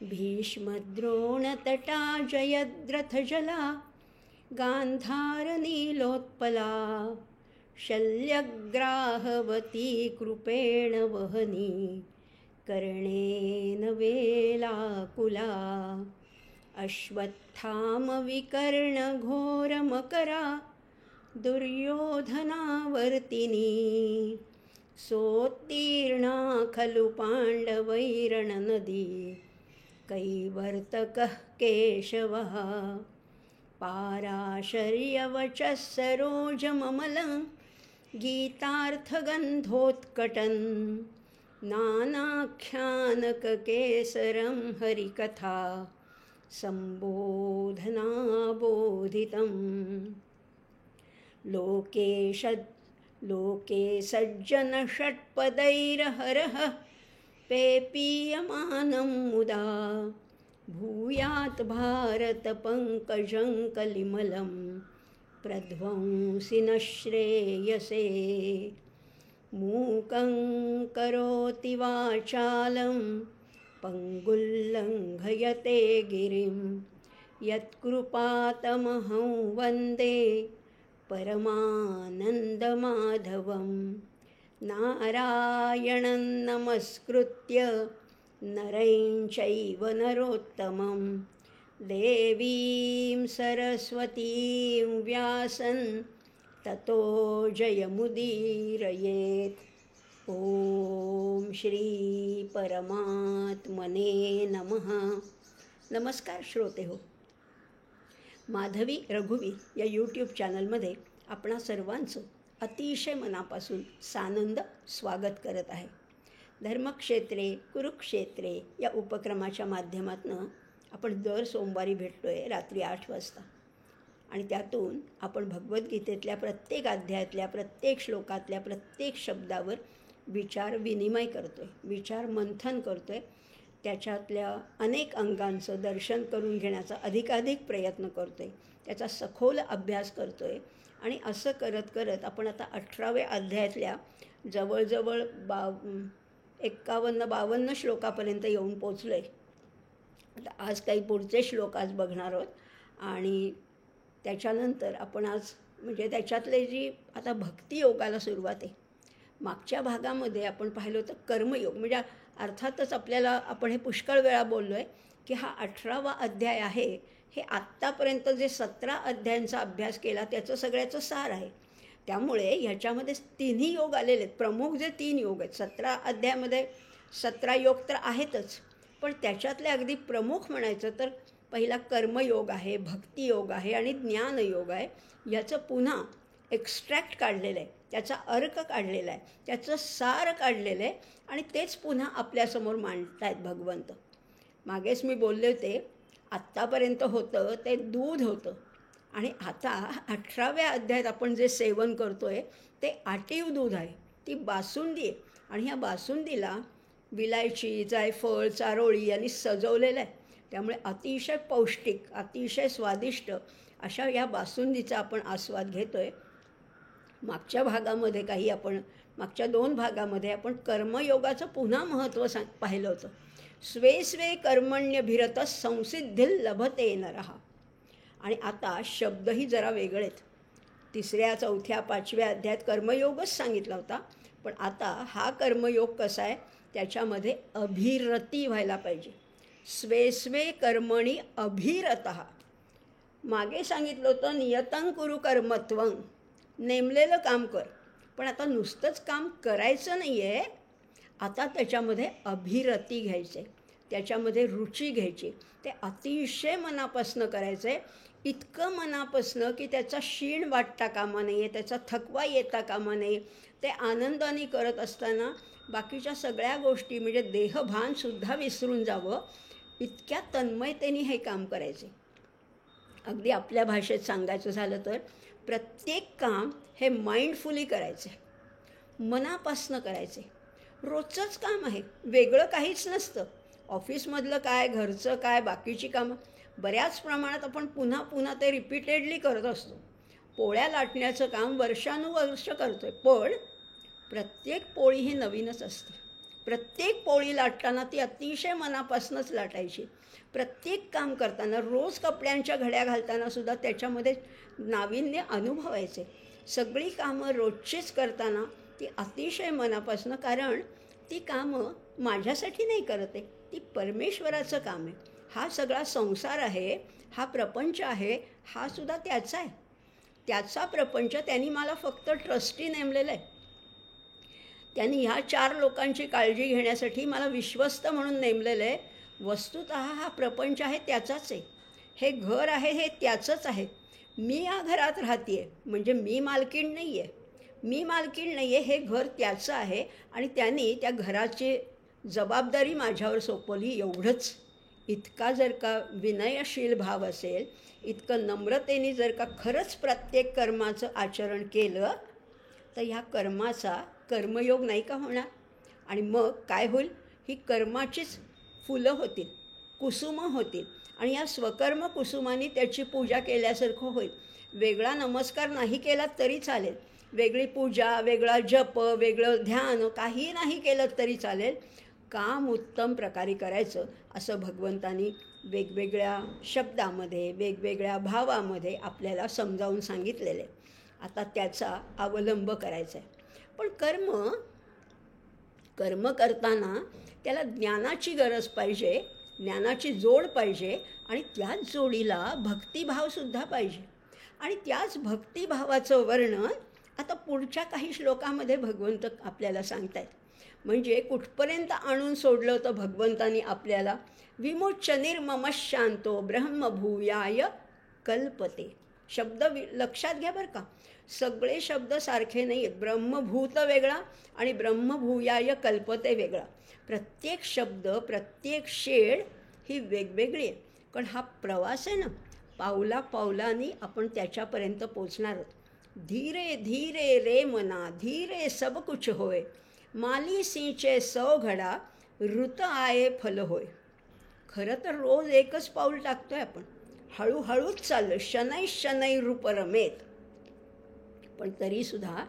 भीष्मद्रोणतटा जयद्रथजला गान्धारनीलोत्पला शल्यग्राहवती कृपेण वहनी कर्णेन वेलाकुला अश्वत्थामविकर्णघोरमकरा दुर्योधनावर्तिनी सोत्तीर्णा खलु पाण्डवैरणनदी कैवर्तकः केशवः पाराशर्यवचः सरोजममलं गीतार्थगन्धोत्कटन् नानाख्यानककेसरं हरिकथा सम्बोधनाबोधितं लोके सज्जनषट्पदैरहरः पेपीयमानं मुदा भूयात् भारतपङ्कजं कलिमलं प्रध्वंसि न श्रेयसे मूकं करोति वाचालं पङ्गुल्लङ्घयते गिरिं यत्कृपातमहं वन्दे परमानन्दमाधवं नारायणं नमस्कृत्य नरं चैव नरोत्तमं देवीं सरस्वतीं व्यासं ततो जयमुदीरयेत्. ओम श्री परमात्मने नमः. नमस्कार श्रोते हो. माधवी रघुवीर या यूट्यूब चॅनलमध्ये आपणा सर्वांचं अतिशय मनापासून सानंद स्वागत करत आहे. धर्मक्षेत्रे कुरुक्षेत्रे या उपक्रमाच्या माध्यमातून आपण दर सोमवारी भेटतो आहे रात्री 8 वाजता आणि त्यातून आपण भगवद्गीतेतल्या प्रत्येक अध्यायातल्या प्रत्येक श्लोकातल्या प्रत्येक शब्दावर विचार विनिमय करतो आहे, विचार मंथन करतो आहे, त्याच्यातल्या अनेक अंगांचं दर्शन करून घेण्याचा अधिकाधिक प्रयत्न करतो आहे, त्याचा सखोल अभ्यास करतो आहे. आणि असं करत करत आपण आता 18व्या अध्यायातल्या जवळजवळ 51-52 श्लोकापर्यंत येऊन पोचलो आहे. आता आज काही पुढचे श्लोक आज बघणार आहोत आणि त्याच्यानंतर आपण आज म्हणजे त्याच्यातले जी आता भक्तियोगाला सुरुवात आहे. मागच्या भागामध्ये आपण पाहिलं होतं कर्मयोग, म्हणजे अर्थातच आपल्याला आपण हे पुष्कळ वेळा बोललो आहे की हा 18वा अध्याय आहे हे आत्तापर्यंत जे 17 अध्यायांचा अभ्यास केला त्याचं सगळ्याचं सार आहे. त्यामुळे ह्याच्यामध्ये 3 योग आलेले आहेत. प्रमुख जे 3 योग आहेत 17 अध्यायामध्ये 17 योग तर आहेतच, पण त्याच्यातले अगदी प्रमुख म्हणायचं तर पहिला कर्मयोग आहे, भक्तियोग आहे आणि ज्ञानयोग आहे. याचं पुन्हा एक्स्ट्रॅक्ट काढलेलं आहे, त्याचा अर्क काढलेला आहे, त्याचं सार काढलेलं आहे आणि तेच पुन्हा आपल्यासमोर मांडत आहेत भगवंत. मागेच मी बोलले होते आत्तापर्यंत होतं ते दूध होतं आणि आता 18व्या अध्यायात आपण जे सेवन करतो आहे ते आटीव दूध आहे, ती बासुंदी आहे. आणि ह्या बासुंदीला विलायची, जायफळ, चारोळी यांनी सजवलेलं आहे. त्यामुळे अतिशय पौष्टिक, अतिशय स्वादिष्ट अशा या बासुंदीचा आपण आस्वाद घेतो आहे. मागच्या मागच्या 2 भागामध्ये आपण कर्मयोगाचं पुन्हा महत्त्व पाहिलं होतं. स्वे स्वे कर्मण्यभिरतः संसिद्धिं लभते नरः. आणि आता शब्दही जरा वेगळे आहेत. 3ऱ्या, 4थ्या, 5व्या अध्यायात कर्मयोगच सांगितला होता, पण आता हा कर्मयोग कसा आहे त्याच्यामध्ये अभिरती व्हायला पाहिजे. स्वे स्वे कर्मणी अभिरतः. मागे सांगितलं होतं नियतं कुरु कर्मत्वं, नेमलेलं काम कर. पण आता नुसतंच काम करायचं नाही आहे, आता त्याच्यामध्ये अभिरती घ्यायचे, त्याच्यामध्ये रुची घ्यायची. ते अतिशय मनापासनं करायचं आहे, इतकं मनापासनं की त्याचा शीण वाटता कामा नये, त्याचा थकवा येता कामा नये. ते आनंदाने करत असताना बाकीच्या सगळ्या गोष्टी म्हणजे देहभानसुद्धा विसरून जावं, इतक्या तन्मयतेने हे काम करायचे. अगदी आपल्या भाषेत सांगायचं झालं तर प्रत्येक काम हे माइंडफुली करायचे, मनापासनं करायचे. रोजचंच काम आहे, वेगळं काहीच नसतं. ऑफिसमधलं काय, घरचं काय, बाकीची कामं बऱ्याच प्रमाणात आपण पुन्हा पुन्हा ते रिपीटेडली करत असतो. पोळ्या लाटण्याचं काम वर्षानुवर्ष करतो आहे, पण प्रत्येक पोळी ही नवीनच असते. प्रत्येक पोळी लाटताना ती अतिशय मनापासूनच लाटायची. प्रत्येक काम करताना, रोज कपड्यांच्या घड्या घालताना सुद्धा त्याच्यामध्ये नाविन्य अनुभवायचे. सगळी कामं रोजचीच करताना ती अतिशय मनापासून, कारण ती कामं माझ्यासाठी नाही करत आहे, ती परमेश्वराचं काम आहे. हा सगळा संसार आहे, हा प्रपंच आहे, हा सुद्धा त्याचा आहे. त्याचा प्रपंच. त्यांनी मला फक्त ट्रस्टी नेमलेलं आहे. त्यांनी ह्या 4 लोकांची काळजी घेण्यासाठी मला विश्वस्त म्हणून नेमलेलं आहे. वस्तुतः हा प्रपंच आहे त्याचाच आहे. हे घर आहे हे त्याचंच आहे. मी या घरात राहते आहे, म्हणजे मी मालकीण नाही आहे. मी मालकीण नाही आहे, हे घर त्याचं आहे आणि त्यांनी त्या घराची जबाबदारी माझ्यावर सोपवली, एवढंच. इतका जर का विनयशील भाव असेल, इतकं नम्रतेने जर का खरंच प्रत्येक कर्माचं आचरण केलं, तर ह्या कर्माचा कर्मयोग नाही का होणार? आणि मग काय होईल? ही कर्माचीच फुलं होतील, कुसुमं होतील आणि या स्वकर्म कुसुमांनी त्याची पूजा केल्यासारखं होईल. वेगळा नमस्कार नाही केला तरी चालेल, वेगळी पूजा, वेगळा जप, वेगळं ध्यान काही नाही केलं तरी चालेल. काम उत्तम प्रकारे करायचं असं भगवंतांनी वेगवेगळ्या शब्दामध्ये, वेगवेगळ्या भावामध्ये आपल्याला समजावून सांगितलेलं आहे. आता त्याचा अवलंब करायचा आहे. पण कर्म करताना त्याला ज्ञानाची गरज पाहिजे, ज्ञानाची जोड पाहिजे आणि त्याच जोडीला भक्तिभावसुद्धा पाहिजे. आणि त्याच भक्तिभावाचं वर्णन आता पुढच्या काही श्लोकामध्ये भगवंत आपल्याला सांगत आहेत. म्हणजे कुठपर्यंत आणून सोडलं होतं भगवंतांनी आपल्याला? विमुच्य निर्ममशांतो ब्रह्मभूयाय कल्पते. शब्द लक्षात घ्या बरं का, सगळे शब्द सारखे नाही आहेत. ब्रह्मभूत वेगळा आणि ब्रह्मभूयाय कल्पते वेगळा. प्रत्येक शब्द, प्रत्येक शेड ही वेगवेगळी आहे. कारण हा प्रवास आहे ना, पावला पावलांनी आपण त्याच्यापर्यंत पोचणार आहोत. धीरे धीरे रे मना धीरे सब कुछ होय, माली सिंचे 100 घडा ऋत आये फल होय. खरं तर रोज एकच पाऊल टाकतोय आपण, हळूहळूच चाललं, शनै शनै रूप रमेत. पण तरीसुद्धा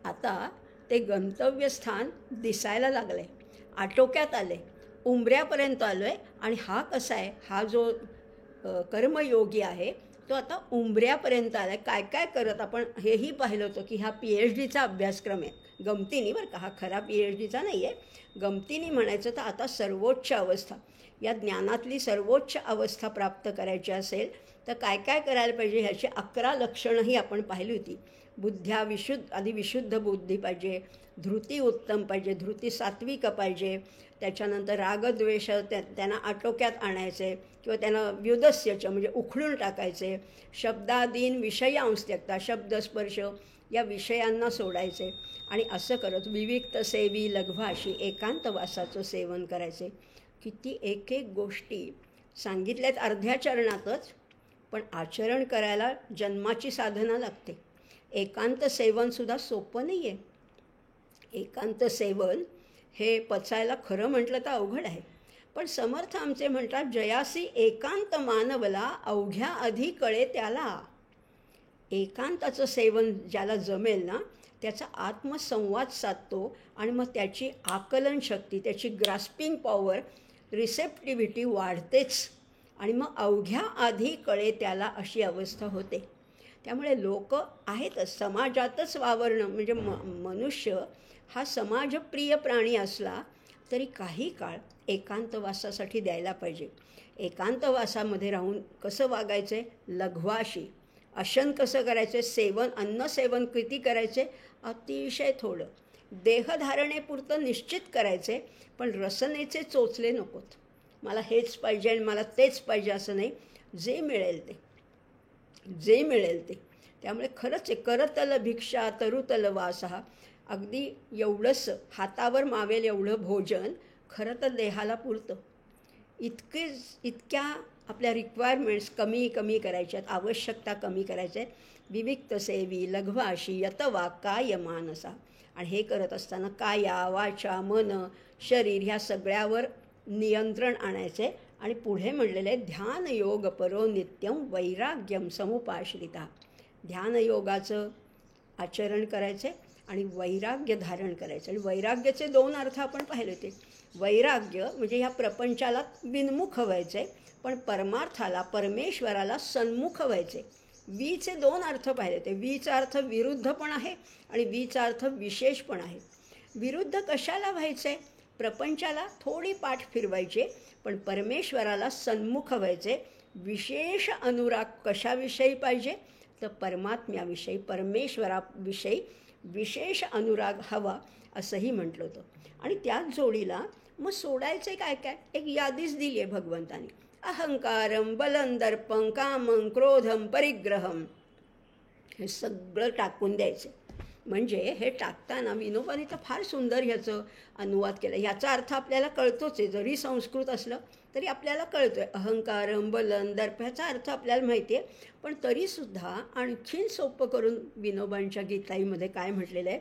आता ते गंतव्यस्थान दिसायला लागलं आहे, आटोक्यात आलं आहे, उंबऱ्यापर्यंत आलो आहे. आणि हा कसा आहे, हा जो कर्मयोगी आहे तो आता उंबऱ्यापर्यंत आला आहे. काय काय करत आपण हेही पाहिलं होतं की हा PhDचा अभ्यासक्रम आहे. गमतीने बरं का, हा खरा PhDचा नाही आहे, गमतीने म्हणायचं तर आता सर्वोच्च अवस्था, या ज्ञानातली सर्वोच्च अवस्था प्राप्त करायची असेल तर काय काय करायला पाहिजे ह्याची 11 लक्षणंही आपण पाहिली होती. बुद्ध्या आधी विशुद्ध बुद्धी पाहिजे, धृती उत्तम पाहिजे, धृती सात्विक पाहिजे, त्याच्यानंतर रागद्वेष त्यांना आटोक्यात आणायचे किंवा त्यांना व्युदस्यच म्हणजे उखडून टाकायचे. शब्दादीन विषयांश त्यक्ता, शब्दस्पर्श या विषयांना सोडायचे. आणि असं करत विविक्त सेवी लघ्वाशी एकांतवासाचं सेवन करायचे. किती एक एक गोष्टी सांगितल्यात अर्ध्या चरणातच, पण आचरण करायला जन्माची साधना लागते. एकांत सेवनसुद्धा सोपं नाही आहे. एकांत सेवन हे पचायला खरं म्हटलं तर अवघड आहे. पण समर्थ आमचे म्हणतात, जयासी एकांत मानवला अवघ्या आधी कळे त्याला. एकांताचं सेवन ज्याला जमेल ना, त्याचा आत्मसंवाद साधतो आणि मग त्याची आकलन शक्ती, त्याची ग्रास्पिंग पॉवर, रिसेप्टिव्हिटी वाढतेच आणि मग अवघ्या आधी कळे त्याला अशी अवस्था होते. त्यामुळे लोक आहेतच, समाजातच वावरणं म्हणजे मनुष्य हा समाजप्रिय प्राणी असला तरी काही काळ एकांतवासासाठी द्यायला पाहिजे. एकांतवासामध्ये राहून कसं वागायचं आहे? लघ्वाशी. अशन कसं करायचं? सेवन, अन्नसेवन किती करायचे? अतिशय थोडं. देहधारणेपुरतं निश्चित करायचे, पण रसनेचे चोचले नकोत. मला हेच पाहिजे आणि मला तेच पाहिजे असं नाही. जे मिळेल ते, जे मिळेल ते. त्यामुळे खरंच आहे, करतल भिक्षा तरुतल वासहा. अगदी एवढंच हातावर मावेल एवढं भोजन खरं तर देहाला पुरतं. इतक्या आपल्या रिक्वायरमेंट्स कमी कमी करायच्यात, आवश्यकता कमी करायच्या आहेत. विविक्त सेवी लघ्वाशी यतवा काय मानसा. आणि हे करत असताना काया वाचा मन शरीर ह्या सगळ्यावर नियंत्रण आणायचे. आणि पुढे म्हणलेले ध्यान योग परो नित्यम वैराग्यम समुपाश्रिता. ध्यानयोगाचं आचरण करायचे आणि वैराग्य धारण करायचं. आणि वैराग्याचे 2 अर्थ आपण पाहिले होते. वैराग्य म्हणजे ह्या प्रपंचाला बिनमुख व्हायचं आहे, पण परमार्थाला, परमेश्वराला सन्मुख व्हायचे. वीचे 2 अर्थ पाहिले होते. वीचा अर्थ विरुद्ध पण आहे आणि वीचा अर्थ विशेष पण आहे. विरुद्ध कशाला व्हायचं आहे? प्रपंचाला थोडी पाठ फिरवायचे, पण परमेश्वराला सन्मुख व्हायचे. विशेष अनुराग कशाविषयी पाहिजे? तर परमात्म्याविषयी, परमेश्वराविषयी विशेष अनुराग हवा असंही म्हटलं होतं. आणि त्याच जोडीला मग सोडायचे काय काय एक यादीच दिली आहे भगवंतानी. अहंकारम, बलं, दर्पं, कामं, क्रोधम, परिग्रहम, हे सगळं टाकून द्यायचं. म्हणजे हे टाकताना विनोबाने तर फार सुंदर ह्याचं अनुवाद केला. ह्याचा अर्थ आपल्याला कळतोच आहे, जरी संस्कृत असलं तरी आपल्याला कळतो आहे. अहंकारम, बलं, दर्प ह्याचा अर्थ आपल्याला माहिती आहे, पण तरीसुद्धा आणखीन सोपं करून विनोबांच्या गीताईमध्ये काय म्हटलेलं आहे?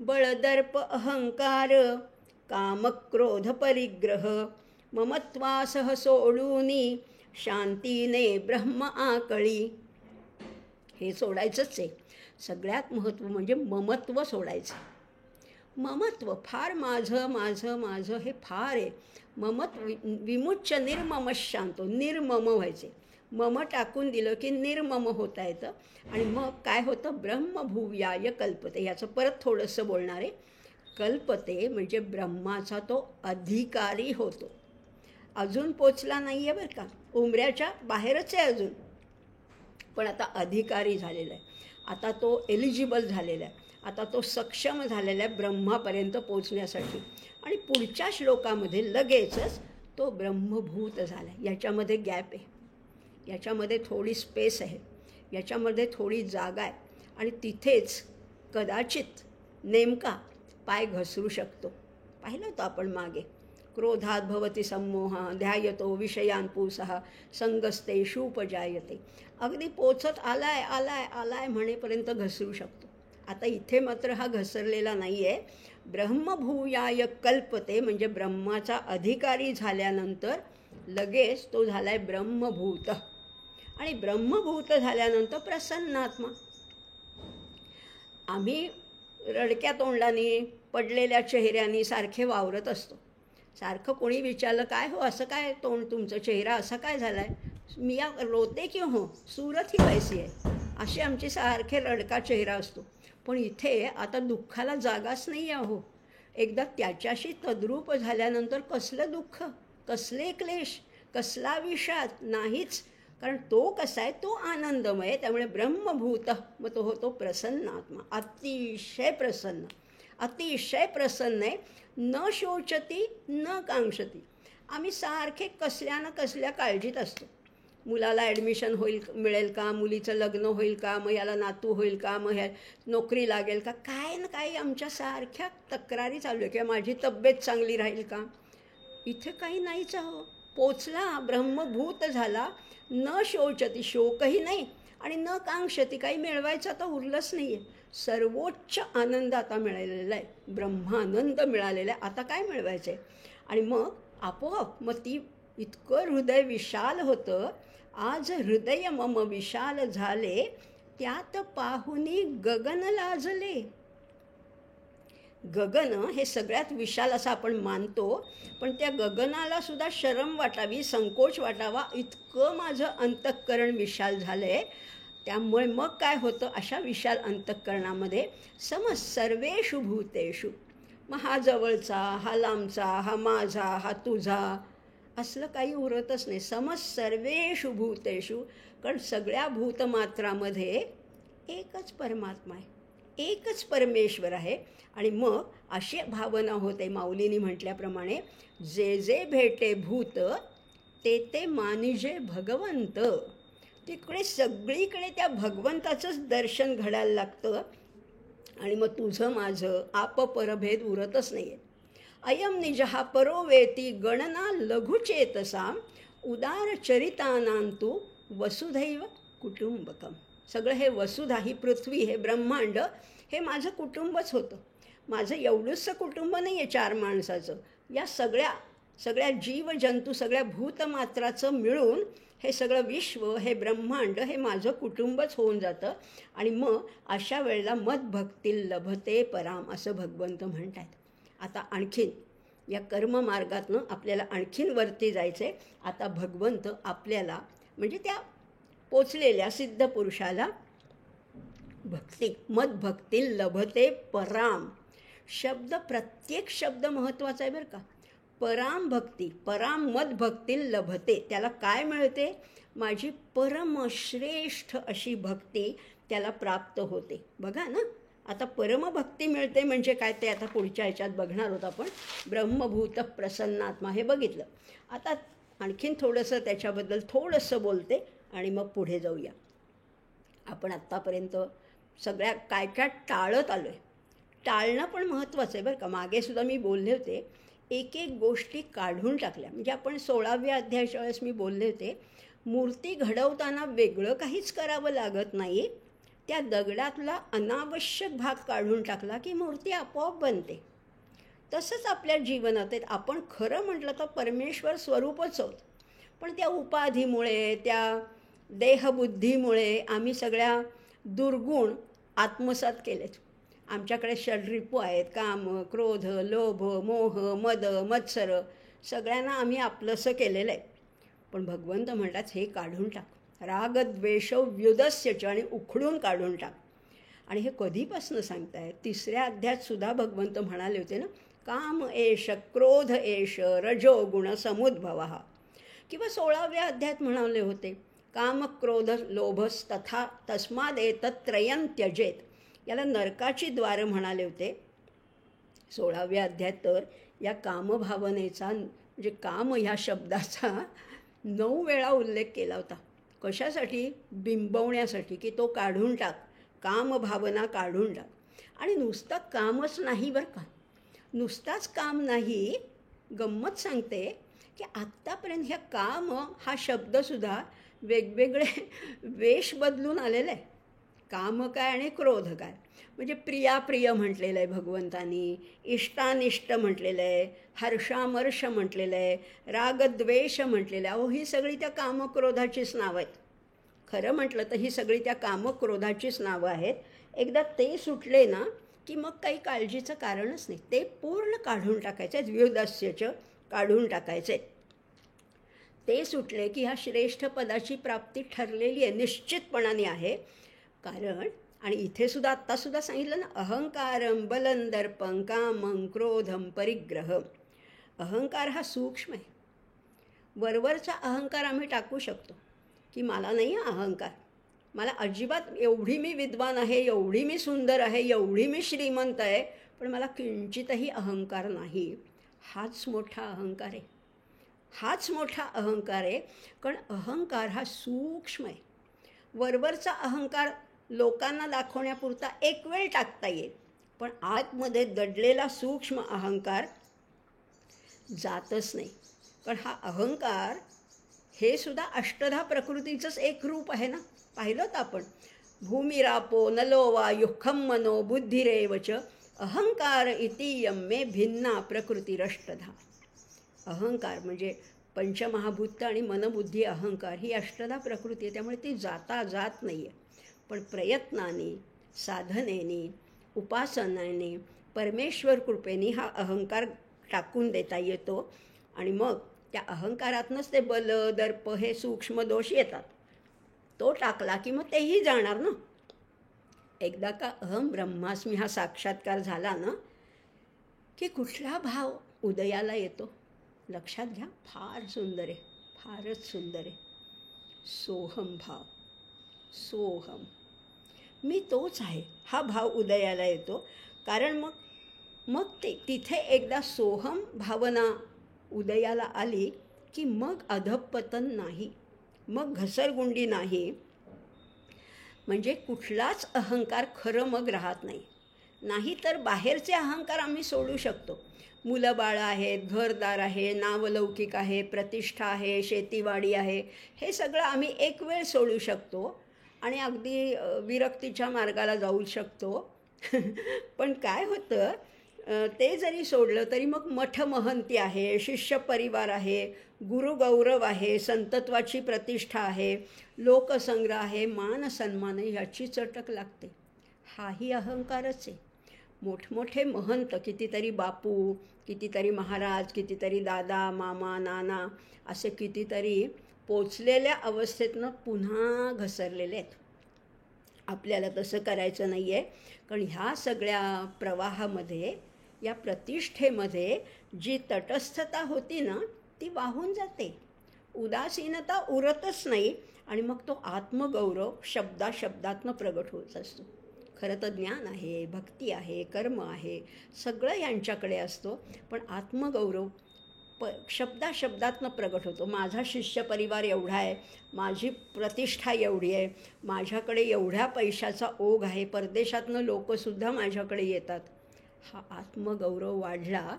बळ, दर्प, अहंकार, कामक्रोध, परिग्रह ममत्वासह सोडूनी शांतीने ब्रह्म आकळी. हे सोडायचंच आहे. सगळ्यात महत्त्व म्हणजे ममत्व सोडायचं. ममत्व फार माझं माझं माझं हे फार आहे. ममत्व विमुच्य निर्मम शांतो, निर्मम व्हायचे. मम टाकून दिलं की निर्मम होता येतं. आणि मग काय होतं? ब्रह्मभूयाय कल्पते. याचं परत थोडंसं बोलणार आहे. कल्पते म्हणजे ब्रह्माचा तो अधिकारी होतो. अजून पोचला नाही आहे बरं का, उंबऱ्याच्या बाहेरच आहे अजून, पण आता अधिकारी झालेला आहे. आता तो एलिजिबल झालेला आहे. आता तो सक्षम झालेला आहे ब्रह्मापर्यंत पोचण्यासाठी. आणि पुढच्या श्लोकामध्ये लगेचच तो ब्रह्मभूत झाला आहे. याच्यामध्ये गॅप आहे, याच्यामध्ये थोडी स्पेस आहे, याच्यामध्ये थोडी जागा आहे. आणि तिथेच कदाचित नेमका पाय घसरू शकतो. पाहिलं होतं आपण मागे. क्रोधात भवती सम्मोह ध्यायतो विषयान पुंसः संगस्तेषूपजायते. अगदी पोचत आलाय आलाय आलाय म्हणेपर्यंत घसरू शकतो. आता इथे मात्र हा घसरलेला नाही आहे. ब्रह्मभूयाय कल्पते म्हणजे ब्रह्माचा अधिकारी झाल्यानंतर लगेच तो झाला आहे ब्रह्मभूत. आणि ब्रह्मभूत झाल्यानंतर प्रसन्नात्मा. आम्ही रडक्या तोंडाने, पडलेल्या चेहऱ्याने सारखे वावरत असतो. सारखं कोणी विचारलं, काय हो असं काय तोंड तुमचं, चेहरा असा काय झाला आहे? मी रोते क्यों हो, सूरत ही वैसी आहे. असे आमचे सारखे रडका चेहरा असतो. पण इथे आता दुःखाला जागाच नाही आहे हो. एकदा त्याच्याशी तद्रूप झाल्यानंतर कसलं दुःख, कसले क्लेश, कसला विषाद नाहीच. कारण तो कसा आहे? तो आनंदमय. त्यामुळे ब्रह्मभूत, मग तो होतो प्रसन्नात्मा. अतिशय प्रसन्न, अतिशय प्रसन्न आहे. न शोचती न कांक्षती. आम्ही सारखे कसल्या ना कसल्या काळजीत असतो. मुलाला ॲडमिशन मिळेल का, मुलीचं लग्न होईल का, मग याला नातू होईल का, मग ह्या नोकरी लागेल का, काय ना काही आमच्या सारख्या तक्रारी चालू आहे. किंवा माझी तब्येत चांगली राहील का. इथे काही नाहीच हो. पोचला, ब्रह्मभूत झाला. न शोचती, शोकही नाही, आणि न कांक्षती, काही मिळवायचं आता उरलंच नाही आहे. सर्वोच्च आनंद आता मिळालेला आहे, ब्रह्मानंद मिळालेला आहे. आता काय मिळवायचं आहे? आणि मग आपोआप मग ती इतकं हृदय विशाल होतं. आज हृदय मम विशाल झाले, त्यात पाहुनी गगन लाजले. गगन हे सगळ्यात विशाल असं आपण मानतो, पण त्या गगनाला सुद्धा शरम वाटावी, संकोच वाटावा, इतकं माझं अंतःकरण विशाल झालं आहे. त्यामुळे मग काय होतं? अशा विशाल अंतःकरणामध्ये सर्वेषु भूतेषु, मग हा जवळचा, हा लांबचा, हा माझा, हा तुझा, असलं काही उरतच नाही. सर्वेषु भूतेषु, कारण सगळ्या भूतमात्रामध्ये एकच परमात्मा आहे, एकच परमेश्वर आहे. आणि मग अशी भावना होते, माऊलींनी म्हटल्याप्रमाणे, जे जे भेटे भूत ते ते मानिजे भगवंत. तिकडे सगळीकडे त्या भगवंताचंच दर्शन घडायला लागतं. आणि मग तुझं माझं आपपरभेद उरतच नाही आहे. अयम निजहा परो वेती गणना लघुचेतसा उदार चरितानांतु वसुधैव कुटुंबकम. सगळं हे वसुधा, ही पृथ्वी, हे ब्रह्मांड, हे माझं कुटुंबच होतं. माझं एवढंसं कुटुंब नाही आहे 4 माणसाचं. या सगळ्या सगळ्या जीवजंतू, सगळ्या भूतमात्राचं मिळून हे सगळं विश्व, हे ब्रह्मांड, हे माझं कुटुंबच होऊन जातं. आणि मग अशा वेळेला मदभक्ती लभते पराम असं भगवंत म्हणत आहेत. आता आणखीन या कर्ममार्गातनं आपल्याला आणखीन वरती जायचं आहे. आता भगवंत आपल्याला म्हणजे त्या पोचलेल्या सिद्ध पुरुषाला भक्ती, मदभक्ती लभते पराम. शब्द, प्रत्येक शब्द महत्त्वाचा आहे बरं का. पराम भक्ती, पराम मदभक्ती लभते, त्याला काय मिळते? माझी परमश्रेष्ठ अशी भक्ती त्याला प्राप्त होते. बघा ना, आता परमभक्ती मिळते म्हणजे काय ते आता पुढच्या ह्याच्यात बघणार आहोत आपण. ब्रह्मभूत प्रसन्नात्मा हे बघितलं. आता आणखीन थोडंसं त्याच्याबद्दल थोडंसं बोलते आणि मग पुढे जाऊया. आपण आत्तापर्यंत सगळ्या काय काय टाळत आलो आहे. टाळणं पण महत्त्वाचं आहे बरं का. मागेसुद्धा मी बोलले होते, एक एक गोष्टी काढून टाकल्या. म्हणजे आपण 16व्या अध्यायाच्या वेळेस मी बोलले होते, मूर्ती घडवताना वेगळं काहीच करावं लागत नाही. त्या दगडातला अनावश्यक भाग काढून टाकला की मूर्ती आपोआप बनते. तसंच आपल्या जीवनात आहे. आपण खरं म्हटलं तर परमेश्वर स्वरूपच आहोत, पण त्या उपाधीमुळे, त्या देहबुद्धीमुळे आम्ही सगळ्या दुर्गुण आत्मसात केलेत. आमच्याकडे षड्रिपू आहेत, काम, क्रोध, लोभ, मोह, मद, मत्सर, सगळ्यांना आम्ही आपलंसं केलेलं आहे. पण भगवंत म्हणतात हे काढून टाक. राग द्वेष व्युदस्यच, आणि उखडून काढून टाक. आणि हे कधीपासून सांगताय? 3ऱ्या अध्यायात सुद्धा भगवंत म्हणाले होते ना, काम एष क्रोध एष रजोगुण समुद्भव. किंवा 16व्या अध्यायात म्हणाले होते, काम क्रोध लोभस तथा तस्माद एतत्रयं त्यजेत. याला नरकाची द्वारं म्हणाले होते 16व्या अध्यायात. तर या कामभावनेचा म्हणजे काम ह्या शब्दाचा 9 वेळा उल्लेख केला होता. कशासाठी? बिंबवण्यासाठी, की तो काढून टाक, कामभावना काढून टाक. आणि नुसतं कामच नाही बरं का, नुसताच काम नाही. गंमत सांगते की आत्तापर्यंत ह्या काम हा शब्दसुद्धा वेगवेगळे वेश बदलून आलेला आहे. काम काय आणि क्रोध काय. म्हणजे प्रियाप्रिय म्हटलेलं आहे भगवंतानी, इष्टानिष्ट म्हटलेलं आहे, हर्षामर्ष म्हटलेलं आहे, रागद्वेष म्हटलेलं आहे. अहो ही सगळी त्या कामक्रोधाचीच नावं आहेत. खरं म्हटलं तर ही सगळी त्या कामक्रोधाचीच नावं आहेत. एकदा ते सुटले ना की मग काही काळजीचं कारणच नाही. ते पूर्ण काढून टाकायचं आहे. व्युदस्यच काढून टाकायचं आहे. ते सुटले की ह्या श्रेष्ठ पदाची प्राप्ती ठरलेली आहे, निश्चितपणाने आहे. कारण आणि इथे सुद्धा आत्तासुद्धा सांगितलं ना, अहंकारं बलं दर्पं कामं क्रोधं परिग्रहं. अहंकार हा सूक्ष्म आहे. वरवरचा अहंकार आम्ही टाकू शकतो की मला नाही अहंकार, मला अजिबात, एवढी मी विद्वान आहे, एवढी मी सुंदर आहे, एवढी मी श्रीमंत आहे, पण मला किंचितही अहंकार नाही. हाच मोठा अहंकार आहे. हाच मोठा अहंकार आहे. कारण अहंकार हा सूक्ष्म आहे. वरवरचा अहंकार लोकांना दाखवण्यापुरता एक वेळ टाकता येईल, पण आतमध्ये दडलेला सूक्ष्म अहंकार जातच नाही. कारण हा अहंकार हे सुद्धा अष्टधा प्रकृतीचंच एक रूप आहे ना. पाहिलं तर आपण, भूमिरापो नलो वायु खं मनो बुद्धिरेवच अहंकार इतीयं मे भिन्ना प्रकृतिरष्टधा. अहंकार म्हणजे पंचमहाभूत आणि मनबुद्धी अहंकार ही अष्टधा प्रकृती आहे. त्यामुळे ती जाता जात नाही आहे. पण प्रयत्नाने, साधनेने, उपासनाने, परमेश्वर कृपेने हा अहंकार टाकून देता येतो. आणि मग त्या अहंकारातनंच ते बल, दर्प हे सूक्ष्म दोष येतात. तो टाकला की मग तेही जाणार ना. एकदा का अहम ब्रह्मास्मी हा साक्षात्कार झाला ना की कुठला भाव उदयाला येतो लक्षात घ्या. फार सुंदर आहे, फारच सुंदर आहे. सोहम भाव, सोहम, मी तोच आहे, हा भाव उदयाला येतो. कारण मग ते तिथे एकदा सोहम भावना उदयाला आली की मग अधःपतन नाही, मग घसरगुंडी नाही. म्हणजे कुठलाच अहंकार खरं मग राहत नाही. नाही तर बाहेरचे अहंकार आम्ही सोडू शकतो. मुलं बाळं आहेत, घरदार आहे, नावलौकिक आहे, प्रतिष्ठा आहे, शेतीवाडी आहे, हे सगळं आम्ही एक वेळ सोडू शकतो आणि अगदी विरक्तीच्या मार्गाला जाऊ शकतो. पण काय होतं, ते जरी सोडलं तरी मग मठ महंती आहे, शिष्य परिवार आहे, गुरुगौरव आहे, संतत्वाची प्रतिष्ठा आहे, लोकसंग्रह आहे, मान सन्मान आहे, याची चटक लागते. हाही अहंकारच आहे. मोठमोठे महंत, कितीतरी बापू, कितीतरी महाराज, कितीतरी दादा, मामा, नाना, असे कितीतरी पोचलेल्या अवस्थेतनं पुन्हा घसरलेले आहेत. आपल्याला तसं करायचं नाही आहे. कारण ह्या सगळ्या प्रवाहामध्ये, या प्रतिष्ठेमध्ये जी तटस्थता होती ना, ती वाहून जाते. उदासीनता उरतच नाही आणि मग तो आत्मगौरव शब्दातनं प्रगट होत असतो. खरं तर ज्ञान आहे, भक्ती आहे, कर्म आहे, सगळं यांच्याकडे असतो. पण आत्मगौरव शब्दातनं प्रगट होतो. माझा शिष्य परिवार एवढा आहे, माझी प्रतिष्ठा एवढी आहे, माझ्याकडे एवढ्या पैशाचा ओघ आहे, परदेशातनं लोकंसुद्धा माझ्याकडे येतात. हा आत्मगौरव वाढला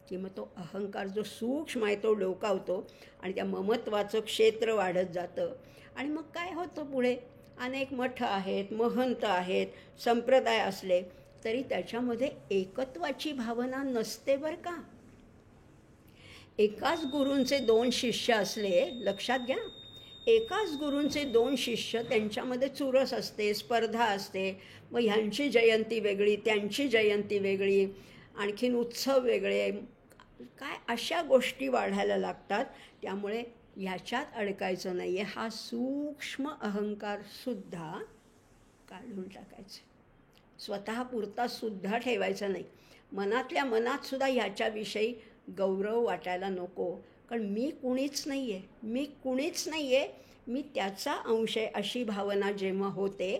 की मग तो अहंकार जो सूक्ष्म आहे तो डोकावतो आणि त्या ममत्वाचं क्षेत्र वाढत जातं. आणि मग काय होतं पुढे? अनेक मठ आहेत, महंत आहेत, संप्रदाय असले तरी त्याच्यामध्ये एकत्वाची भावना नसते बरं का. एकाच गुरूंचे 2 शिष्य असले, लक्षात घ्या, एकाच गुरूंचे 2 शिष्य, त्यांच्यामध्ये चुरस असते, स्पर्धा असते. मग ह्यांची जयंती वेगळी, त्यांची जयंती वेगळी, आणखीन उत्सव वेगळे, काय अशा गोष्टी वाढायला लागतात. त्यामुळे ह्याच्यात अडकायचं नाही आहे. हा सूक्ष्म अहंकारसुद्धा काढून टाकायचं, स्वतःपुरतासुद्धा ठेवायचा नाही. मनातल्या मनातसुद्धा ह्याच्याविषयी गौरव वाटायला नको. कारण मी कुणीच नाही आहे, मी कुणीच नाही आहे, मी त्याचा अंश आहे, अशी भावना जेव्हा होते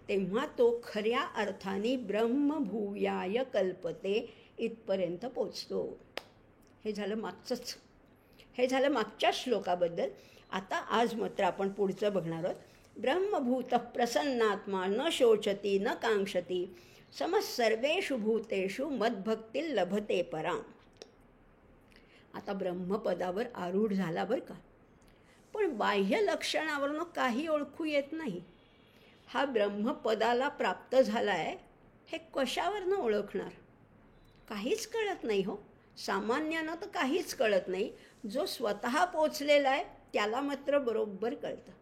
तेव्हा तो खऱ्या अर्थाने ब्रह्मभूयाय कल्पते इथपर्यंत पोचतो. हे झालं मागचंच, हे झालं मागच्या श्लोकाबद्दल. आता आज मात्र आपण पुढचं बघणार आहोत. ब्रह्मभूत प्रसन्नात्मा न शोचती न कांक्षती समसर्वेषु भूतेषु मद्भक्ती लभते पराम. आता ब्रह्मपदावर आरूढ झाला बरं का. पण बाह्य लक्षणावरनं काही ओळखू येत नाही. हा ब्रह्मपदाला प्राप्त झाला आहे हे कशावरनं ओळखणार? काहीच कळत नाही हो. सामान्यानं तर काहीच कळत नाही. जो स्वतः पोचलेला आहे त्याला मात्र बरोबर कळतं.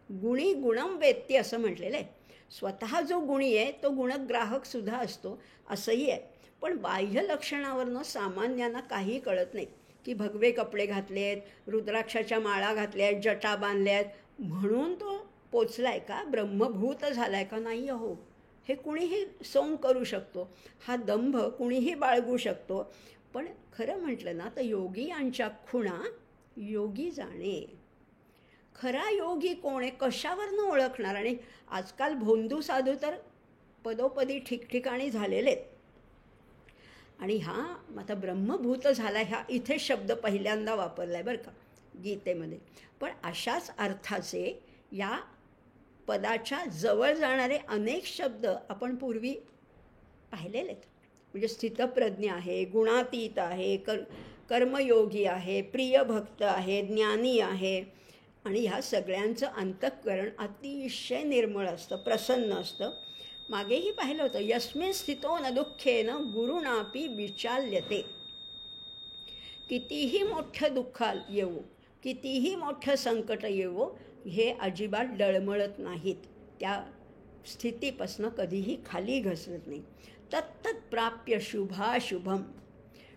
गुणी गुणम वेत्ती असं म्हटलेलं आहे. स्वतः जो गुणी आहे तो गुणग्राहकसुद्धा असतो असंही आहे. पण बाह्य लक्षणावरनं सामान्यांना काही कळत नाही की भगवे कपडे घातलेत, रुद्राक्षाच्या माळा घातल्या आहेत, जटा बांधल्या आहेत म्हणून तो पोचला आहे का, ब्रह्मभूत झाला आहे का? नाही हो. हे कुणीही सोंग करू शकतो, हा दंभ कुणीही बाळगू शकतो. पण खरं म्हटलं ना तर योगी यांच्या खुणा योगी जाणे. खरा योगी कोण आहे, कशावरनं ओळखणार? आणि आजकाल भोंदू साधू तर पदोपदी ठिकठिकाणी झालेले आहेत. आणि हा आता ब्रह्मभूत झाला, ह्या इथे शब्द पहिल्यांदा वापरला आहे बरं का गीतेमध्ये. पण अशाच अर्थाचे या पदाच्या जवळ जाणारे अनेक शब्द आपण पूर्वी पाहिलेले आहेत. म्हणजे स्थितप्रज्ञ आहे, गुणातीत आहे, कर्मयोगी आहे, प्रियभक्त आहे, ज्ञानी आहे. आणि ह्या सगळ्यांचं अंतःकरण अतिशय निर्मळ असतं, प्रसन्न असतं. मागेही पाहिलं होतं, यस्मिन् स्थितो न दुःखेन गुरुणापि विचाल्यते. कितीही मोठं दुःख येवो, कितीही मोठं संकट येवो, हे अजिबात डळमळत नाहीत. त्या स्थितीपासून कधीही खाली घसरत नाही. तत्तत् प्राप्य शुभाशुभम.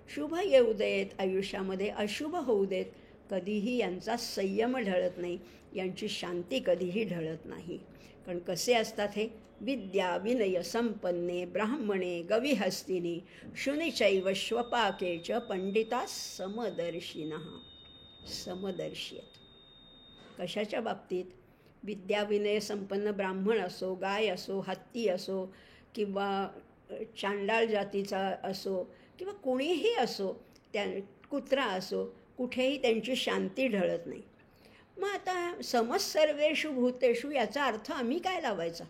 शुभ येऊ देत आयुष्यामध्ये, अशुभ होऊ देत, कधीही यांचा संयम ढळत नाही, यांची शांती कधीही ढळत नाही. कारण कसे असतात हे? विद्या विनय संपन्ने ब्राह्मणे गविहस्तिनी शुनिचैव श्वपाके च पंडिता समदर्शिनः. समदर्शी आहेत. कशाच्या बाबतीत? विद्या विनय संपन्न ब्राह्मण असो, गाय असो, हत्ती असो, किंवा चांडाळ जातीचा असो, किंवा कोणीही असो, त्या कुत्रा असो, कुठेही त्यांची शांती ढळत नाही. मग आता समसर्वेषु भूतेषु याचा अर्थ आम्ही काय लावायचा?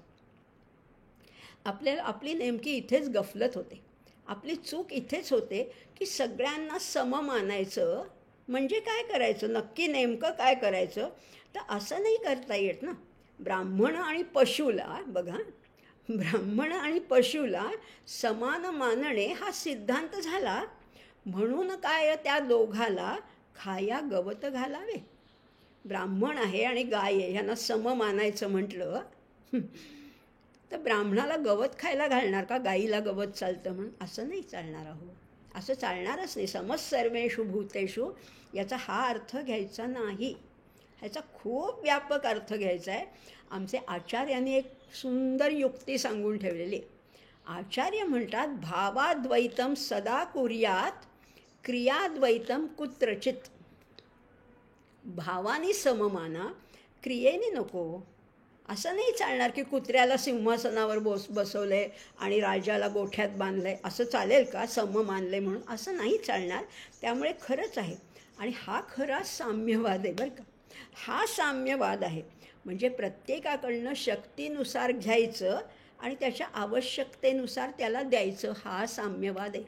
आपल्याला आपली नेमकी इथेच गफलत होते, आपली चूक इथेच होते की सगळ्यांना सम मानायचं म्हणजे काय करायचं, नक्की नेमकं काय करायचं? तर असं नाही करता येत ना. ब्राह्मण आणि पशुला बघा, ब्राह्मण आणि पशुला समान मानणे हा सिद्धांत झाला, म्हणून काय त्या दोघाला खाया गवत घालावे. ब्राह्मण आहे आणि गाय आहे ह्यांना सम मानायचं म्हटलं तर ब्राह्मणाला गवत खायला घालणार का? गाईला गवत चालतं म्हणून असं नाही चालणार. असं चालणारच नाही. समज सर्वेषु भूतेषु याचा हा अर्थ घ्यायचा नाही, ह्याचा खूप व्यापक अर्थ घ्यायचा आहे. आमचे आचार्यांनी एक सुंदर युक्ती सांगून ठेवलेली. आचार्य म्हणतात भावाद्वैतम सदा कुर्यात क्रियाद्वैतम कुत्रचित. भावानी सममाना, क्रियेने नको. असं नाही चालणार की कुत्र्याला सिंहासनावर बसवले आणि राजाला गोठ्यात बांधले, असं चालेल का? सम मानले म्हणून असं नाही चालणार. त्यामुळे खरंच आहे. आणि हा खरा साम्यवाद आहे बरं का. हा साम्यवाद आहे. म्हणजे प्रत्येकाकडनं शक्तीनुसार घ्यायचं आणि त्याच्या आवश्यकतेनुसार त्याला द्यायचं, हा साम्यवाद आहे.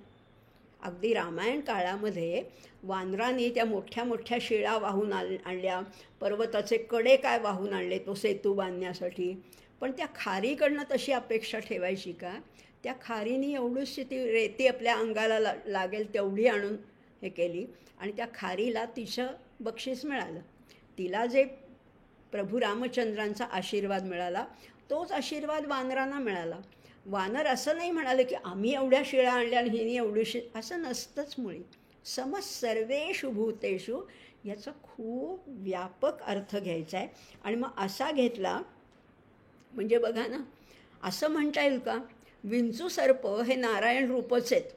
अगदी रामायण काळामध्ये वानरांनी त्या मोठ्या मोठ्या शिळा वाहून आणल्या, पर्वताचे कडे काय वाहून आणले तो सेतू बांधण्यासाठी. पण त्या खारीकडनं तशी अपेक्षा ठेवायची का? त्या खारीनी एवढीशी ती रेती आपल्या अंगाला लागेल तेवढी आणून हे केली आणि त्या खारीला तिचं बक्षीस मिळालं. तिला जे प्रभू रामचंद्रांचा आशीर्वाद मिळाला तोच आशीर्वाद वानरांना मिळाला. वानर असं नाही म्हणाले की आम्ही एवढ्या शिळा आणल्या आणि हिनी एवढीशी, असं नसतंच मुळी. समज सर्वेषु भूतेषु याचा खूप व्यापक अर्थ घ्यायचा आहे. आणि मग असा घेतला म्हणजे बघा ना, असं म्हणता येईल का विंचू सर्प हे नारायण रूपच आहेत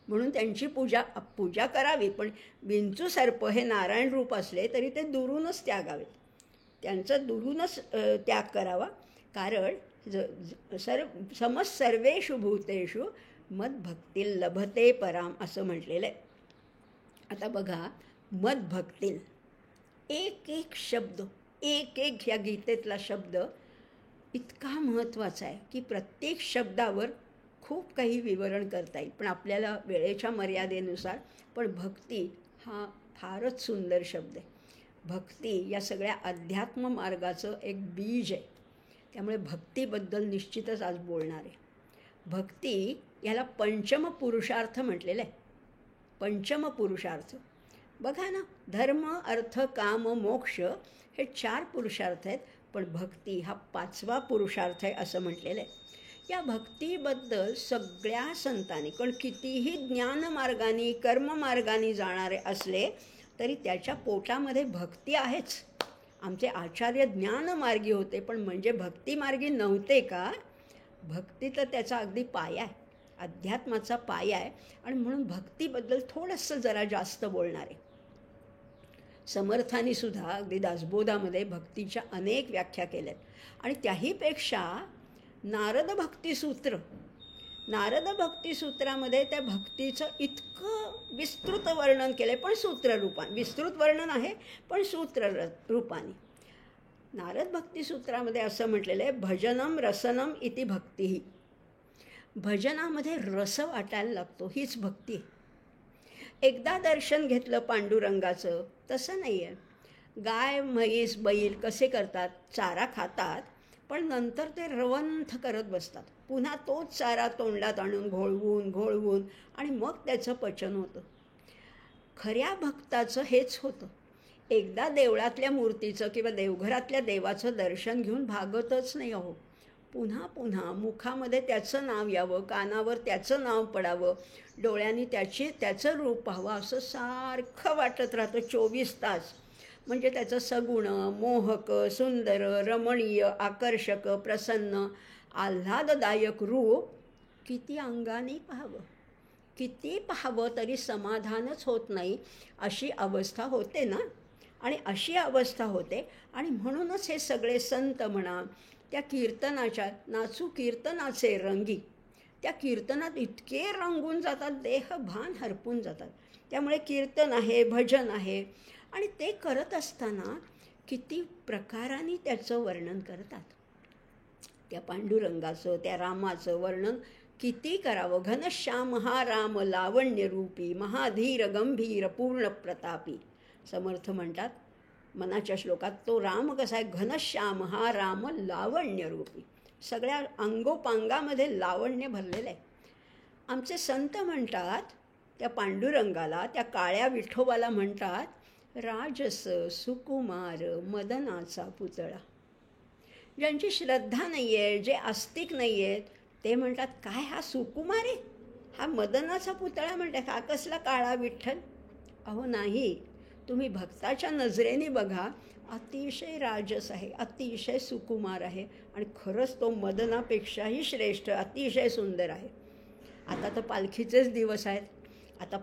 म्हणून त्यांची पूजा करावी, पण विंचू सर्प हे नारायण रूप असले तरी ते दुरूनच त्यागावेत, त्यांचा दुरूनच त्याग करावा. कारण समज सर्वेषु भूतेषु मद्भक्ती लभते पराम असं म्हटलेलं आहे. आता बघा, मद्भक्ती एक एक शब्द, एक एक ह्या गीतेतला शब्द इतका महत्त्वाचा आहे की प्रत्येक शब्दावर खूप काही विवरण करता येईल, पण आपल्याला वेळेच्या मर्यादेनुसार. पण भक्ती हा फारच सुंदर शब्द आहे. भक्ती या सगळ्या अध्यात्म मार्गाचं एक बीज आहे. त्यामुळे भक्तीबद्दल निश्चितच आज बोलणार आहे. भक्ती याला पंचम पुरुषार्थ म्हटलेलं आहे. पंचम पुरुषार्थ बघा ना, धर्म अर्थ काम मोक्ष हे 4 पुरुषार्थ आहेत, पण भक्ती हा 5वा पुरुषार्थ आहे असं म्हटलेलं आहे. या भक्तीबद्दल सगळ्या संतांनी, कारण कितीही ज्ञानमार्गाने कर्ममार्गाने जाणारे असले तरी त्याच्या पोटामध्ये भक्ती आहेच. आमचे आचार्य ज्ञानमार्गी होते, पण म्हणजे भक्तिमार्गी नव्हते का? भक्ती तर त्याचा अगदी पाया आहे, अध्यात्माचा पाया आहे. आणि म्हणून भक्तीबद्दल थोडंसं जरा जास्त बोलणार आहे. समर्थांनी सुद्धा अगदी दासबोधामध्ये भक्तीच्या अनेक व्याख्या केल्यात. आणि त्याहीपेक्षा नारद भक्तिसूत्रामध्ये त्या भक्तीचं इतकं विस्तृत वर्णन केलं आहे, पण सूत्ररूपाने. विस्तृत वर्णन आहे पण सूत्र रूपाने. नारद भक्तिसूत्रामध्ये असं म्हटलेलं आहे, भजनम रसनम इति भक्ती. भजनामध्ये रस वाटायला लागतो, हीच भक्ती. एकदा दर्शन घेतलं पांडुरंगाचं तसं नाही आहे. गाय म्हैस बैल कसे करतात, चारा खातात, पण नंतर ते रवंथ करत बसतात. पुन्हा तोच चारा तोंडात आणून घोळवून आणि मग त्याचं पचन होतं. खऱ्या भक्ताचं हेच होतं. एकदा देवळातल्या मूर्तीचं किंवा देवघरातल्या देवाचं दर्शन घेऊन भागतच नाही अहो. पुन्हा पुन्हा मुखामध्ये त्याचं नाव यावं, कानावर त्याचं नाव पडावं, डोळ्यांनी त्याचं रूप पाहावं, असं सारखं वाटत राहतं 24 तास. म्हणजे त्याचं सगुण, मोहक, सुंदर, रमणीय, आकर्षक, प्रसन्न, आल्हाददायक रूप किती अंगाने पाहावं, किती पाहावं तरी समाधानच होत नाही, अशी अवस्था होते ना. आणि अशी अवस्था होते. आणि म्हणूनच हे सगळे संत म्हणा, त्या कीर्तनाच्या नाचू कीर्तनाचे रंगी, त्या कीर्तनात इतके रंगून जातात, देहभान हरपून जातात. त्यामुळे कीर्तन आहे, भजन आहे, आणि ते करत असताना किती प्रकाराने त्याचं वर्णन करतात. त्या पांडुरंगाचं, त्या रामाचं वर्णन किती करावं. घनश्याम हा राम लावण्यरूपी, महाधीर गंभीर पूर्ण प्रतापी. समर्थ म्हणतात मनाच्या श्लोकात, तो राम कसा आहे, घनश्याम हा राम लावण्यरूपी. सगळ्या अंगोपांगामध्ये लावण्य भरलेलं आहे. आमचे संत म्हणतात त्या पांडुरंगाला, त्या काळ्या विठोबाला म्हणतात राजस सुकुमार मदनाचा पुतळा. ज्यांची श्रद्धा नाही आहे, जे आस्तिक नाही आहेत, ते म्हणतात काय हा सुकुमार आहे, हा मदनाचा पुतळा म्हणतात, हा कसला काळा विठ्ठल. अहो नाही, तुम्ही भक्ताच्या नजरेने बघा, अतिशय राजस आहे, अतिशय सुकुमार आहे आणि खरंच तो मदनापेक्षाही श्रेष्ठ, अतिशय सुंदर आहे. आता तर पालखीचेच दिवस आहेत. आता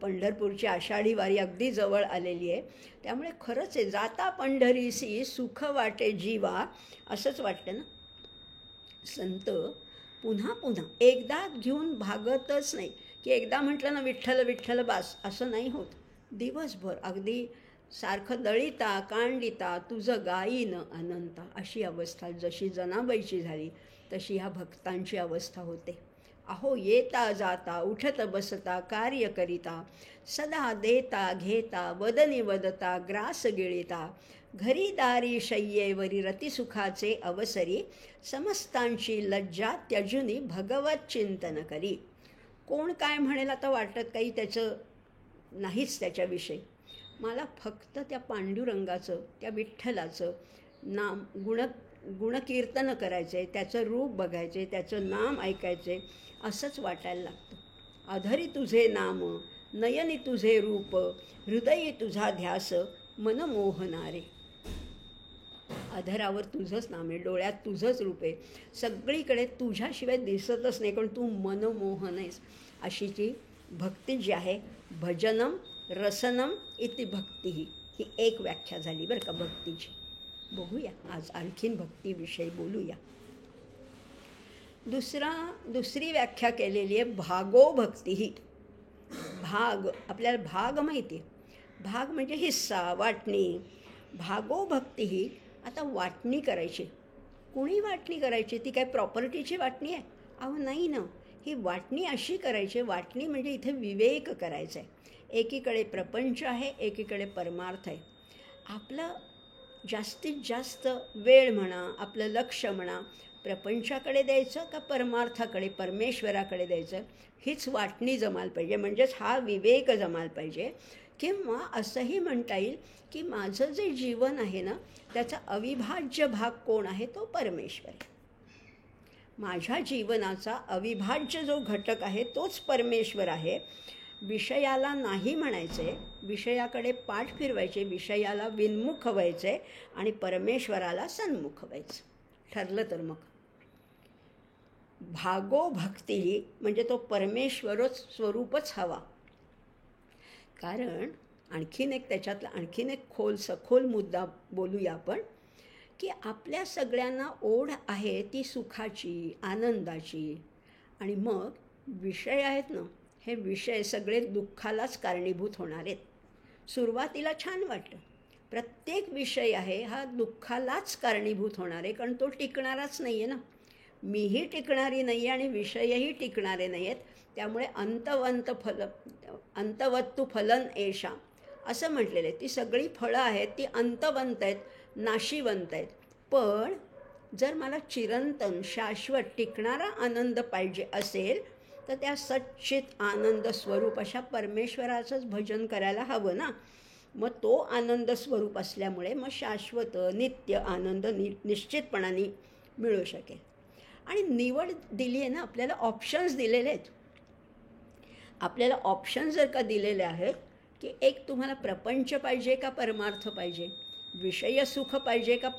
पंढरपूरची आषाढी वारी अगदी जवळ आलेली आहे. त्यामुळे खरंच आहे, जाता पंढरीसी सुख वाटे जीवा, असंच वाटतं ना. संत पुन्हा पुन्हा एकदा घेऊन भागतच नाही, की एकदा म्हटलं ना विठ्ठल विठ्ठल बास, असं नाही होत. दिवसभर अगदी सारखं दळिता कांडिता तुझं गायीन अनंता, अशी अवस्था जशी जनाबाईची झाली तशी ह्या भक्तांची अवस्था होते. अहो येता जाता उठत बसता कार्य करिता, सदा देता घेता वदनी वदता ग्रास गिळिता, घरी दारी शय्येवरी रतिसुखाचे अवसरी, समस्तांची लज्जा त्यजुनी भगवत चिंतन करी. कोण काय म्हणेल आता वाटत काही त्याचं नाहीच त्याच्याविषयी. मला फक्त त्या पांडुरंगाचं, त्या विठ्ठलाचं नाम गुणकीर्तन करायचं आहे, त्याचं रूप बघायचं आहे, त्याचं नाम ऐकायचं आहे, असंच वाटायला लागतं. अधरी तुझे नाम नयनी तुझे रूप, हृदयी तुझा ध्यास मन मोहणारे. अधरावर तुझंच नाम आहे, डोळ्यात तुझंच रूप आहे, सगळीकडे तुझ्याशिवाय दिसतच नाही, कारण तू मनमोहन आहेस. अशी जी भक्ती जी आहे, भजनम रसनम इति भक्ती, ही एक व्याख्या झाली बरं का भक्तीची. बघूया आज आणखीन भक्तीविषयी बोलूया. दुसरी व्याख्या केलेली आहे भागो भक्ती ही. भाग, आपल्याला भाग माहिती आहे, भाग म्हणजे हिस्सा, वाटणी. भागो भक्ती ही, आता वाटणी करायची. कुणी वाटणी करायची? ती काय प्रॉपर्टीची वाटणी आहे? अहो नाही ना, ही वाटणी अशी करायची. वाटणी म्हणजे इथे विवेक करायचा आहे. एकीकडे प्रपंच आहे, एकीकडे परमार्थ आहे. आपलं जास्तीत जास्त वेळ म्हणा, आपलं लक्ष म्हणा, प्रपंचाकडे द्यायचं का परमार्थाकडे, परमेश्वराकडे द्यायचं, हीच वाटणी जमायला पाहिजे. म्हणजेच हा विवेक जमायला पाहिजे. किंवा असंही म्हणता येईल की माझं जे जीवन आहे ना, त्याचा अविभाज्य भाग कोण आहे? तो परमेश्वर आहे. माझ्या जीवनाचा अविभाज्य जो घटक आहे तोच परमेश्वर आहे. विषयाला नाही म्हणायचे, विषयाकडे पाठ फिरवायचे, विषयाला विन्मुख व्हायचे आणि परमेश्वराला सन्मुख व्हायचं. ठरलं तर मग भागो भक्ती म्हणजे तो परमेश्वरच स्वरूपच हवा. कारण आणखीन एक त्याच्यातला आणखीन एक सखोल मुद्दा बोलूया आपण, की आपल्या सगळ्यांना ओढ आहे ती सुखाची, आनंदाची. आणि मग विषय आहेत ना, हे विषय सगळे दुःखालाच कारणीभूत होणार आहेत. सुरुवातीला छान वाटतं, प्रत्येक विषय आहे हा दुःखालाच कारणीभूत होणार आहे, कारण तो टिकणाराच नाही आहे ना. मीही टिकणारी नाही आहे आणि विषयही टिकणारे नाही आहेत. त्यामुळे अंतवत्तु फलन एषा असं म्हटलेलं आहे. ती सगळी फळं आहेत ती अंतवंत आहेत, नाशिवंत आहेत. पण जर मला चिरंतन शाश्वत टिकणारा आनंद पाहिजे असेल तर त्या सच्चित आनंद स्वरूप अशा परमेश्वराचंच भजन करायला हवं ना. मग तो आनंद स्वरूप असल्यामुळे मग शाश्वत नित्य आनंद निश्चितपणाने मिळू शकेल. आणि निवड दिली आहे ना, आपल्याला ऑप्शन्स दिलेले आहेत. आपल्याला ऑप्शन जर का दिलेले आहेत की एक तुम्हाला प्रपंच पाहिजे का परमार्थ पाहिजे, विषय सुख पाहिजे का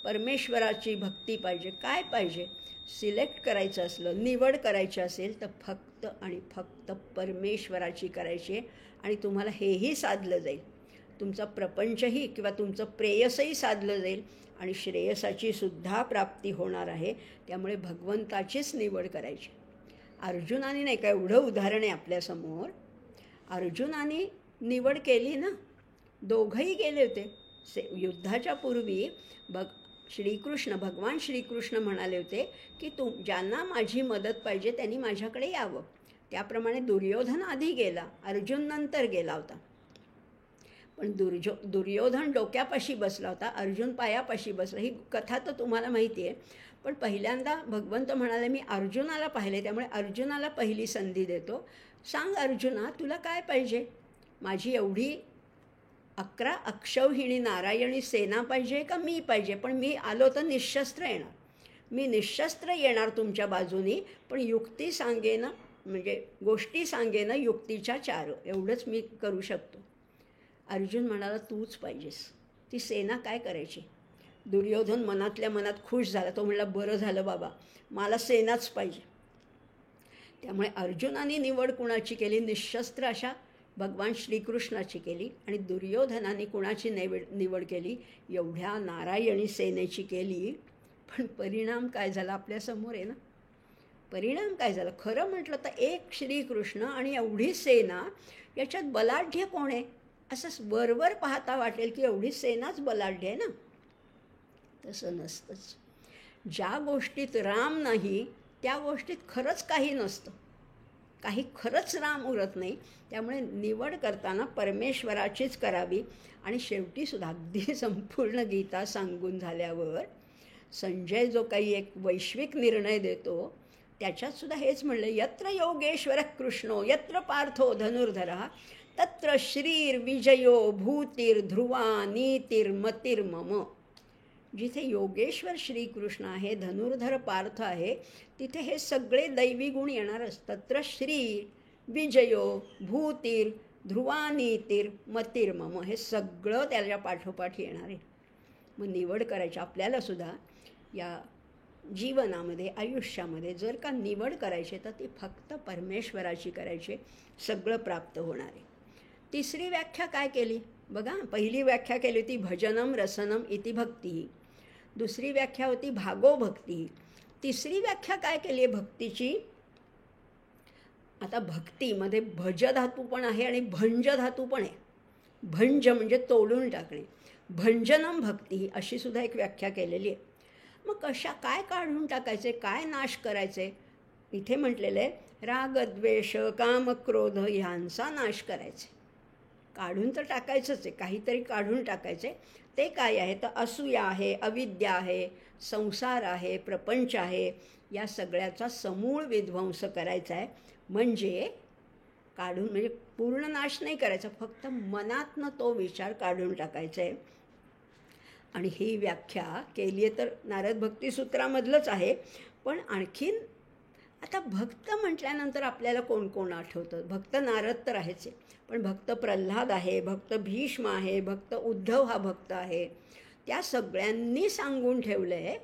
परमेश्वराची भक्ती पाहिजे, काय पाहिजे, सिलेक्ट करायचं असलं, निवड करायची असेल तर फक्त आणि फक्त परमेश्वराची करायची. आणि तुम्हाला हेही साधलं जाईल, तुमचा प्रपंचही किंवा तुमचं प्रेयसही साधलं जाईल आणि श्रेयसाची सुद्धा प्राप्ती होणार आहे. त्यामुळे भगवंताचीच निवड करायची. अर्जुनाने नाही का, एवढं उदाहरण आहे आपल्यासमोर. अर्जुनाने निवड केली ना, दोघंही गेले होते. युद्धाच्या पूर्वी भगवान श्रीकृष्ण म्हणाले होते की ज्यांना माझी मदत पाहिजे त्यांनी माझ्याकडे यावं. त्याप्रमाणे दुर्योधन आधी गेला, अर्जुन नंतर गेला होता. पण दुर्योधन डोक्यापाशी बसला होता, अर्जुन पायापाशी बसला. ही कथा तर तुम्हाला माहिती आहे. पण पहिल्यांदा भगवंत म्हणाले मी अर्जुनाला पाहिले, त्यामुळे अर्जुनाला पहिली संधी देतो. सांग अर्जुना, तुला काय पाहिजे? माझी एवढी 11 अक्षौहिणी नारायणी सेना पाहिजे का मी पाहिजे? पण मी आलो तर निशस्त्र येणार. मी निशस्त्र येणार तुमच्या बाजूनी, पण युक्ती सांगेन, म्हणजे गोष्टी सांगेन युक्तीच्या 4, एवढंच मी करू शकतो. अर्जुन म्हणाला तूच पाहिजेस. ती सेना काय करायची? दुर्योधन मनातल्या मनात खुश झाला. तो म्हणला बरं झालं बाबा, मला सेनाच पाहिजे. त्यामुळे अर्जुनाने निवड कुणाची केली? निशस्त्र अशा भगवान श्रीकृष्णाची केली. आणि दुर्योधनाने कुणाची निवड केली? एवढ्या नारायणी सेनेची केली. पण परिणाम काय झाला आपल्यासमोर आहे ना. परिणाम काय झाला? खरं म्हटलं तर एक श्रीकृष्ण आणि एवढी सेना, याच्यात बलाढ्य कोण आहे? असं वरवर पाहता वाटेल की एवढी सेनाच बलाढ्य आहे ना. तसं नसतंच. ज्या गोष्टीत राम नाही त्या गोष्टीत खरंच काही नसतं. काही खरंच राम उरत नाही. त्यामुळे निवड करताना परमेश्वराचीच करावी. आणि शेवटीसुद्धा अगदी संपूर्ण गीता सांगून झाल्यावर संजय जो काही एक वैश्विक निर्णय देतो त्याच्यातसुद्धा हेच म्हणलं, यत्र योगेश्वर कृष्णो यत्र पार्थो धनुर्धरः तत्र श्रीर्विजयो भूतिर्ध्रुवा नीतिर्मतिर्मम. जिथे योगेश्वर श्रीकृष्ण आहे, धनुर्धर पार्थ आहे, तिथे हे सगळे दैवी गुण येणारच. तत्र श्री विजयो भूतीर ध्रुवा नीतीर मतिर्मम, हे सगळं त्याच्या पाठोपाठ येणार आहे. मग निवड करायची आपल्यालासुद्धा या जीवनामध्ये, आयुष्यामध्ये जर का निवड करायची तर ती फक्त परमेश्वराची करायची, सगळं प्राप्त होणार आहे. तिसरी व्याख्या काय केली बघा. पहिली व्याख्या केली होती भजनम रसनम इति भक्ती. दुसरी व्याख्या होती भागो भक्ती. तिसरी व्याख्या काय केली आहे भक्तीची? आता भक्तीमध्ये भज धातू पण आहे आणि भंज धातू पण आहे. भंज म्हणजे तोडून टाकणे. भंजनम भक्ती अशी सुद्धा एक व्याख्या केलेली आहे. मग काय काढून टाकायचे, काय नाश करायचे? इथे म्हटलेलं आहे राग द्वेष काम क्रोध ह्यांचा नाश करायचे. काढून तर टाकायचंच आहे, काहीतरी काढून टाकायचे. ते काय आहे तर असूया आहे, अविद्या आहे, संसार आहे, प्रपंच आहे, या सगळ्याचा समूळ विध्वंस करायचा आहे. म्हणजे काढून म्हणजे पूर्ण नाश नाही करायचा, फक्त मनातनं तो विचार काढून टाकायचा आहे. आणि ही व्याख्या केली आहे तर नारद भक्तिसूत्रामधलंच आहे. पण आणखीन आता भक्त म्हटल्यानंतर आपल्याला कोण कोण आठवतं? भक्त नारद तर आहेच आहे, पण भक्त प्रल्हाद आहे, भक्त भीष्म आहे, भक्त उद्धव हा भक्त आहे. त्या सगळ्यांनी सांगून ठेवलं आहे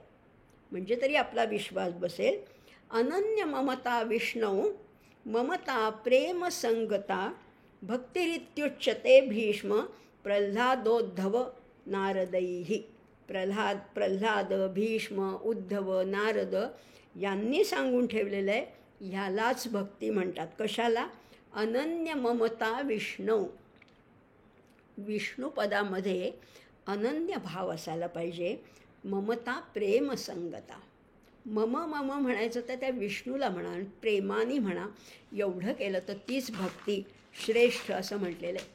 म्हणजे तरी आपला विश्वास बसेल. अनन्य ममता विष्णू ममता प्रेम संगता भक्तिरित्युच्यते भीष्म प्रल्हादोद्धव नारदैही. प्रल्हाद भीष्म उद्धव नारद यांनी सांगून ठेवलेलं आहे. ह्यालाच भक्ती म्हणतात. कशाला? अनन्य ममता विष्णू. विष्णुपदामध्ये अनन्य भाव असायला पाहिजे. ममता प्रेम संगता. मम म्हणायचं तर त्या विष्णूला म्हणा, प्रेमाने म्हणा. एवढं केलं तर तीच भक्ती श्रेष्ठ असं म्हटलेलं आहे.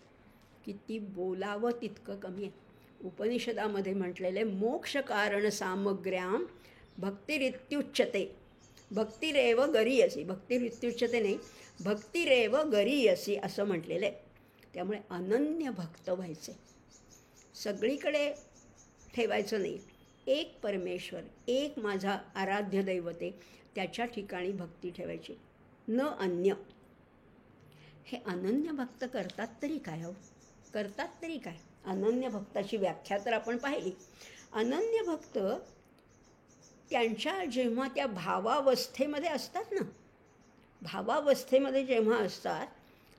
किती बोलावं तितकं कमी आहे. उपनिषदामध्ये म्हटलेलं आहे मोक्षकारण सामग्र्याम भक्तिरित्युच्यते. भक्तिरेव गरीयसी. भक्तिरित्युच्यते नाही, भक्तिरेव गरीयसी असं म्हटलेलं आहे. त्यामुळे अनन्य भक्त व्हायचे. सगळीकडे ठेवायचं नाही. एक परमेश्वर, एक माझा आराध्य दैवत आहे, त्याच्या ठिकाणी भक्ती ठेवायची, न अन्य. हे अनन्य भक्त करतात तरी काय? हो करतात तरी काय? अनन्य भक्ताची व्याख्या तर आपण पाहिली. अनन्य भक्त त्यांच्या जेव्हा त्या भावावस्थेमध्ये असतात ना, भावावस्थेमध्ये जेव्हा असतात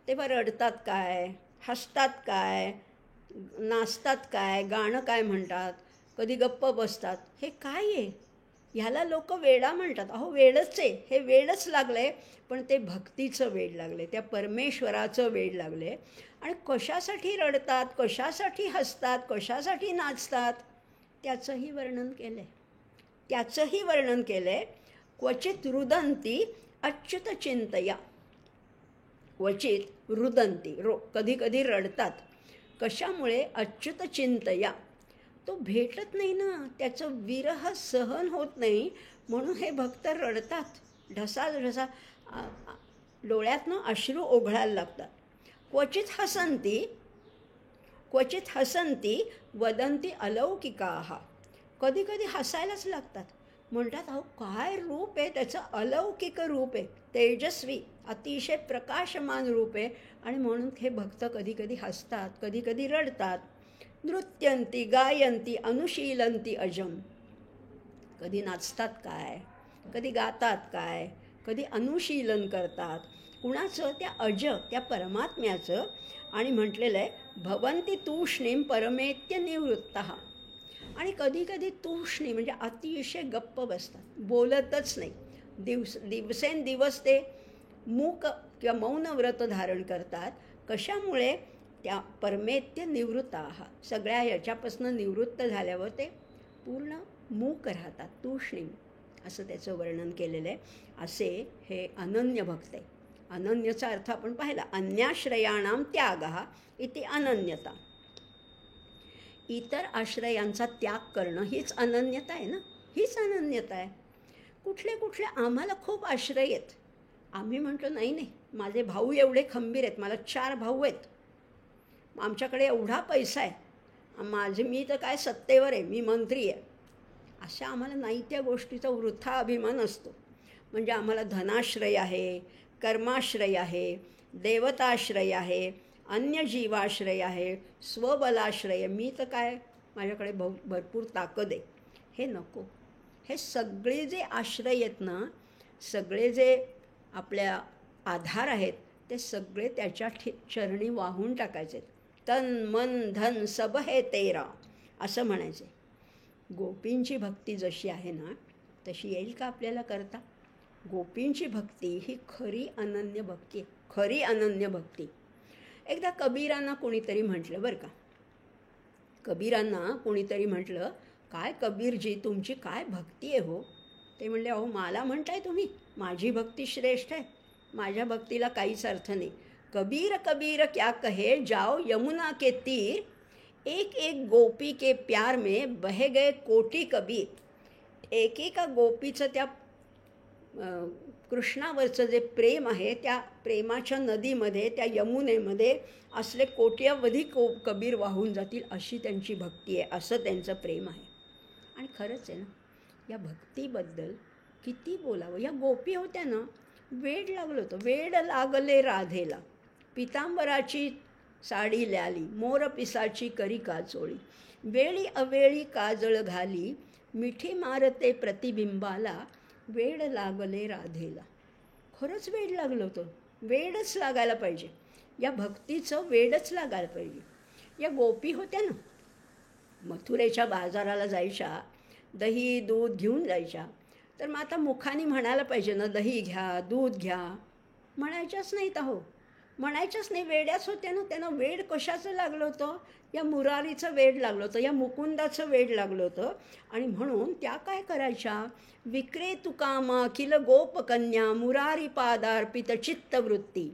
तेव्हा रडतात काय, हसतात काय, नाचतात काय, गाणं काय म्हणतात, कधी गप्प बसतात. हे काय आहे? ह्याला लोक वेडा म्हणतात. अहो वेडच आहे, हे वेडच लागलं आहे. पण ते भक्तीचं वेड लागलं आहे, त्या परमेश्वराचं वेड लागलं आहे. आणि कशासाठी रडतात, कशासाठी हसतात, कशासाठी नाचतात त्याचंही वर्णन केलं आहे. त्याचंही वर्णन केलं आहे. क्वचित रुदंती अच्युत चिंतया. क्वचित रुदंती, कधी कधी रडतात. कशामुळे? अच्युत चिंतया. तो भेटत नाही ना, त्याचं विरह सहन होत नाही. म्हणून हे भक्त रडतात, ढसा डोळ्यातनं अश्रू ओघळायला लागतात. क्वचित हसंती वदंती अलौकिकाः. कधी कधी हसायलाच लागतात. म्हणतात, अहो काय रूप आहे त्याचं, अलौकिक रूप आहे, तेजस्वी अतिशय प्रकाशमान रूप आहे. आणि म्हणून हे भक्त कधी कधी हसतात, कधी कधी रडतात. नृत्यंती गायंती अनुशीलंती अजम. कधी नाचतात काय, कधी गातात काय, कधी अनुशीलन करतात कुणाचं, त्या परमात्म्याचं. आणि म्हटलेलं आहे भवंती तूष्णीम परमेत्य निवृत्तः. आणि कधी कधी तूष्णी म्हणजे अतिशय गप्प बसतात, बोलतच नाही. दिवसेंदिवस ते मूक किंवा मौन व्रत धारण करतात. कशामुळे? त्या परमेत्य निवृत्ताः, सगळ्या याच्यापासून निवृत्त झाल्यावर ते पूर्ण मूक राहतात, तूष्णीम असं त्याचं वर्णन केलेलं आहे. असे हे अनन्य भक्त आहे. अनन्यचा अर्थ आपण पाहिला, अन्याश्रयाणाम त्यागः इति अनन्यता. इतर आश्रयांचा त्याग करणं हीच अनन्यता आहे ना, हीच अनन्यता आहे. कुठले आम्हाला खूप आश्रय आहेत, आम्ही म्हणतो नाही, माझे भाऊ एवढे खंबीर आहेत, मला 4 भाऊ आहेत, आमच्याकडे एवढा पैसा आहे, मी तर काय सत्तेवर आहे, मी मंत्री आहे. अशा आम्हाला नाही त्या गोष्टीचा वृथा अभिमान असतो. म्हणजे आम्हाला धनाश्रय आहे, कर्माश्रय आहे, देवताश्रय आहे, अन्य जीवाश्रय आहे, स्वबलाश्रय, मी तर काय, माझ्याकडे भरपूर ताकद आहे. हे नको. हे सगळे जे आश्रय आहेत ना, सगळे जे आपल्या आधार आहेत, ते सगळे त्याच्या चरणी वाहून टाकायचे. तन मन धन सब हे तेरा असं म्हणायचे. गोपींची भक्ती जशी आहे ना, तशी येईल का आपल्याला करता? गोपींची भक्ती ही खरी अनन्य भक्ती आहे, खरी अनन्य भक्ती. एकदा कबीरांना कोणीतरी म्हटलं बरं का, कबीरांना कोणीतरी म्हटलं, काय कबीरजी तुमची काय भक्ती आहे हो? ते म्हणले, अहो मला म्हणताय तुम्ही, माझी भक्ती श्रेष्ठ आहे, माझ्या भक्तीला काहीच अर्थ नाही. कबीर कबीर क्या कहे, जाओ यमुना के तीर, एक एक गोपी के प्यार में बह गए कोटी कबीर. एकेका गोपीचं त्या कृष्णावरचं जे प्रेम आहे, त्या प्रेमाच्या नदीमध्ये, त्या यमुनेमध्ये असले कोट्यावधी कबीर वाहून जातील, अशी त्यांची भक्ती आहे, असं त्यांचं प्रेम आहे. आणि खरंच आहे ना, या भक्तीबद्दल किती बोलावं. या गोपी होत्या ना, वेड लागलं होतं. वेड लागले राधेला, पितांबराची साडी ल्याली, मोर पिसाची करी काचोळी, वेळी अवेळी काजळ घाली, मिठी मारते प्रतिबिंबाला, वेड लागले राधेला. खरंच वेड लागलं होतं. वेडच लागायला पाहिजे, या भक्तीचं वेडच लागायला पाहिजे. या गोपी होत्या ना, मथुरेच्या बाजाराला जायच्या, दही दूध घेऊन जायच्या. तर मग आता मुखाने म्हणायला पाहिजे ना, दही घ्या, दूध घ्या, म्हणायच्याच नाहीत. अहो म्हणायच्याच नाही, वेड्याच होत्या ना. त्यांना वेड कशाचं लागलं होतं? या मुरारीचं वेड लागलं होतं, या मुकुंदाचं वेड लागलं होतं. आणि म्हणून त्या काय करायच्या, विक्रे तुकामा किल गोपकन्या मुरारी पादार्पित चित्तवृत्ती,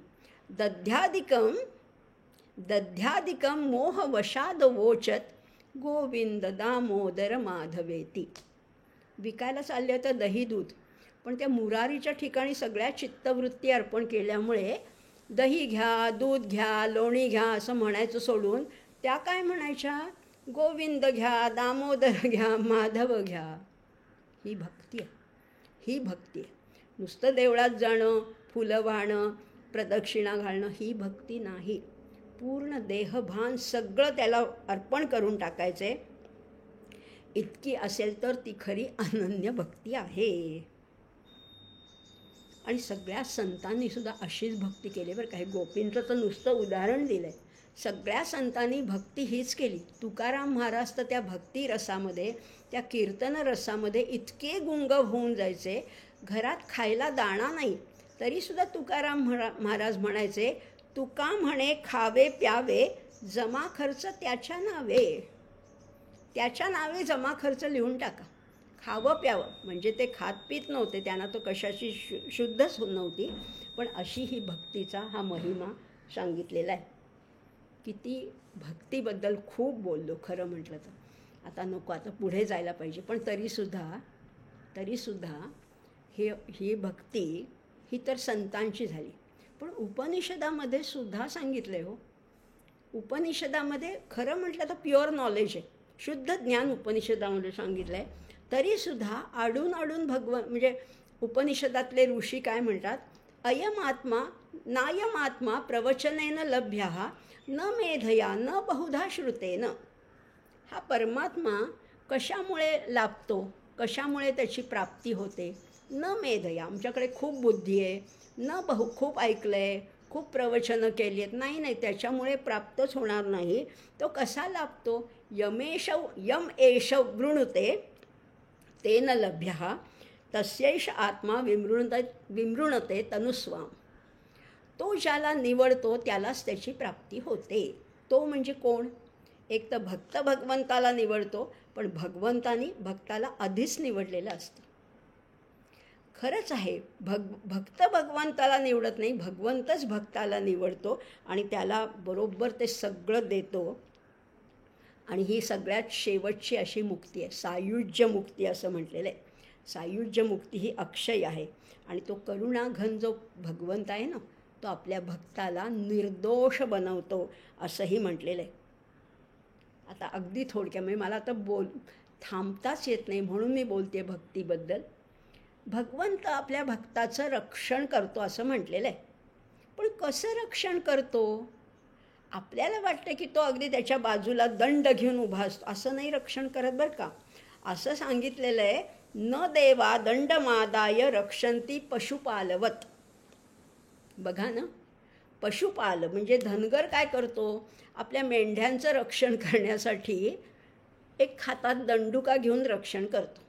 दध्यादिकं मोहवशाद वोचत गोविंद दामोदर माधवेती. विकायला चालले होतं दही दूध, पण त्या मुरारीच्या ठिकाणी सगळ्या चित्तवृत्ती अर्पण केल्यामुळे दही घ्या, दूध घ्या, लोणी घ्या असं म्हणायचं सोडून त्या काय म्हणायच्या, गोविंद घ्या, दामोदर घ्या, माधव घ्या. ही भक्ती आहे, ही भक्ती आहे. नुसतं देवळात जाणं, फुलं वाहणं, प्रदक्षिणा घालणं ही भक्ती नाही. पूर्ण देहभान सगळं त्याला अर्पण करून टाकायचे. इतकी असेल तर ती खरी अनन्य भक्ती आहे. आणि सगळ्या संतांनी सुद्धा अशीच भक्ती केली बरं का. हे गोपींचं तर नुसतं उदाहरण दिलं आहे. सगळ्या संतांनी भक्ती हीच केली. तुकाराम महाराज तर त्या भक्ती रसामध्ये, त्या कीर्तन रसामध्ये इतके गुंग होऊन जायचे, घरात खायला दाणा नाही तरीसुद्धा तुकाराम महाराज म्हणायचे, तुका म्हणे खावे प्यावे जमा खर्च त्याच्या नावे. त्याच्या नावे जमा खर्च लिहून टाका. खावं प्यावं म्हणजे ते खात पीत नव्हते, त्यांना तो कशाची शुद्धच नव्हती. पण अशी ही भक्तीचा हा महिमा सांगितलेला आहे. किती भक्तीबद्दल खूप बोललो खरं म्हटलं तर. आता नको, आता पुढे जायला पाहिजे. पण तरीसुद्धा तरीसुद्धा ही भक्ती ही तर संतांची झाली. पण उपनिषदामध्ये सुद्धा सांगितलं आहे हो. उपनिषदामध्ये खरं म्हटलं तर प्युअर नॉलेज आहे, शुद्ध ज्ञान उपनिषदामध्ये सांगितलं आहे. तरीसुद्धा आडून म्हणजे उपनिषदातले ऋषी काय म्हणतात, अयम आत्मा नायम आत्मा प्रवचनेन लभ्य न मेधया न बहुधा श्रुतेन. हा परमात्मा कशामुळे लाभतो, कशामुळे त्याची प्राप्ती होते? न मेधया, आमच्याकडे खूप बुद्धी आहे, न खूप ऐकलं आहे, खूप प्रवचनं केली आहेत, नाही, त्याच्यामुळे प्राप्तच होणार नाही. तो कसा लाभतो? यम एष वृणुते तेन लभ्य तस्यैष आत्मा विमृणते तनुस्वाम. तो ज्याला निवडतो त्यालाच त्याची प्राप्ती होते. तो म्हणजे कोण? एक तर भक्त भगवंताला निवडतो, पण भगवंतानी भक्ताला आधीच निवडलेलं असतं. खरंच आहे, भक्त भगवंताला निवडत नाही, भगवंतच भक्ताला निवडतो आणि त्याला बरोबर ते सगळं देतो. आणि ही सगळ्यात शेवटची अशी मुक्ती आहे, सायुज्य मुक्ती असं म्हटलेलं आहे. सायुज्य मुक्ती ही अक्षय आहे आणि तो करुणाघन जो भगवंत आहे ना, तो आपल्या भक्ताला निर्दोष बनवतो असंही म्हटलेलं आहे. आता अगदी थोडक्यामध्ये मला आता थांबताच येत नाही, म्हणून मी बोलते भक्तीबद्दल. भगवंत आपल्या भक्ताचं रक्षण करतो असं म्हटलेलं आहे. पण कसं रक्षण करतो? आपल्याला वाटतं की तो अगदी त्याच्या बाजूला दंड घेऊन उभा असतो, असं नाही रक्षण करत बरं का. असं सांगितलेलं आहे, न देवा दंडमादाय रक्षंती पशुपालवत. बघा ना, पशुपाल म्हणजे धनगर काय करतो? आपल्या मेंढ्यांचं रक्षण करण्यासाठी एक हातात दंडुका घेऊन रक्षण करतो,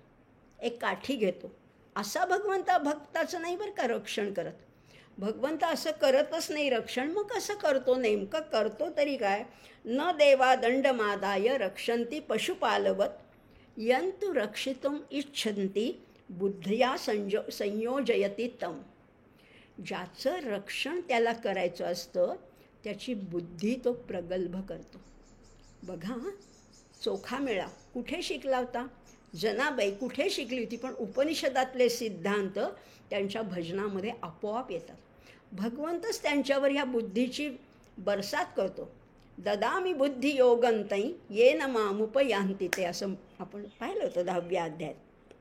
एक काठी घेतो. असा भक्ताचं नाही बरं का रक्षण करत. भगवंत असं करतच नाही रक्षण. मग कसं करतो? नेमकं करतो तरी काय? न देवा दंडमादाय रक्षंती पशुपालवत यंतु रक्षितुम इच्छन्ति बुद्धया संयोजयति तम. ज्याचं रक्षण त्याला करायचं असतं त्याची बुद्धी तो प्रगल्भ करतो. बघा, चोखा मेळा कुठे शिकला होता? जनाबाई कुठे शिकली होती? पण उपनिषदातले सिद्धांत त्यांच्या भजनामध्ये आपोआप येतात. भगवंतच त्यांच्यावर ह्या बुद्धीची बरसात करतो. ददामी बुद्धी योगंतै येन मामुपयांती ते, असं आपण पाहिलं होतं 10व्या अध्यायात.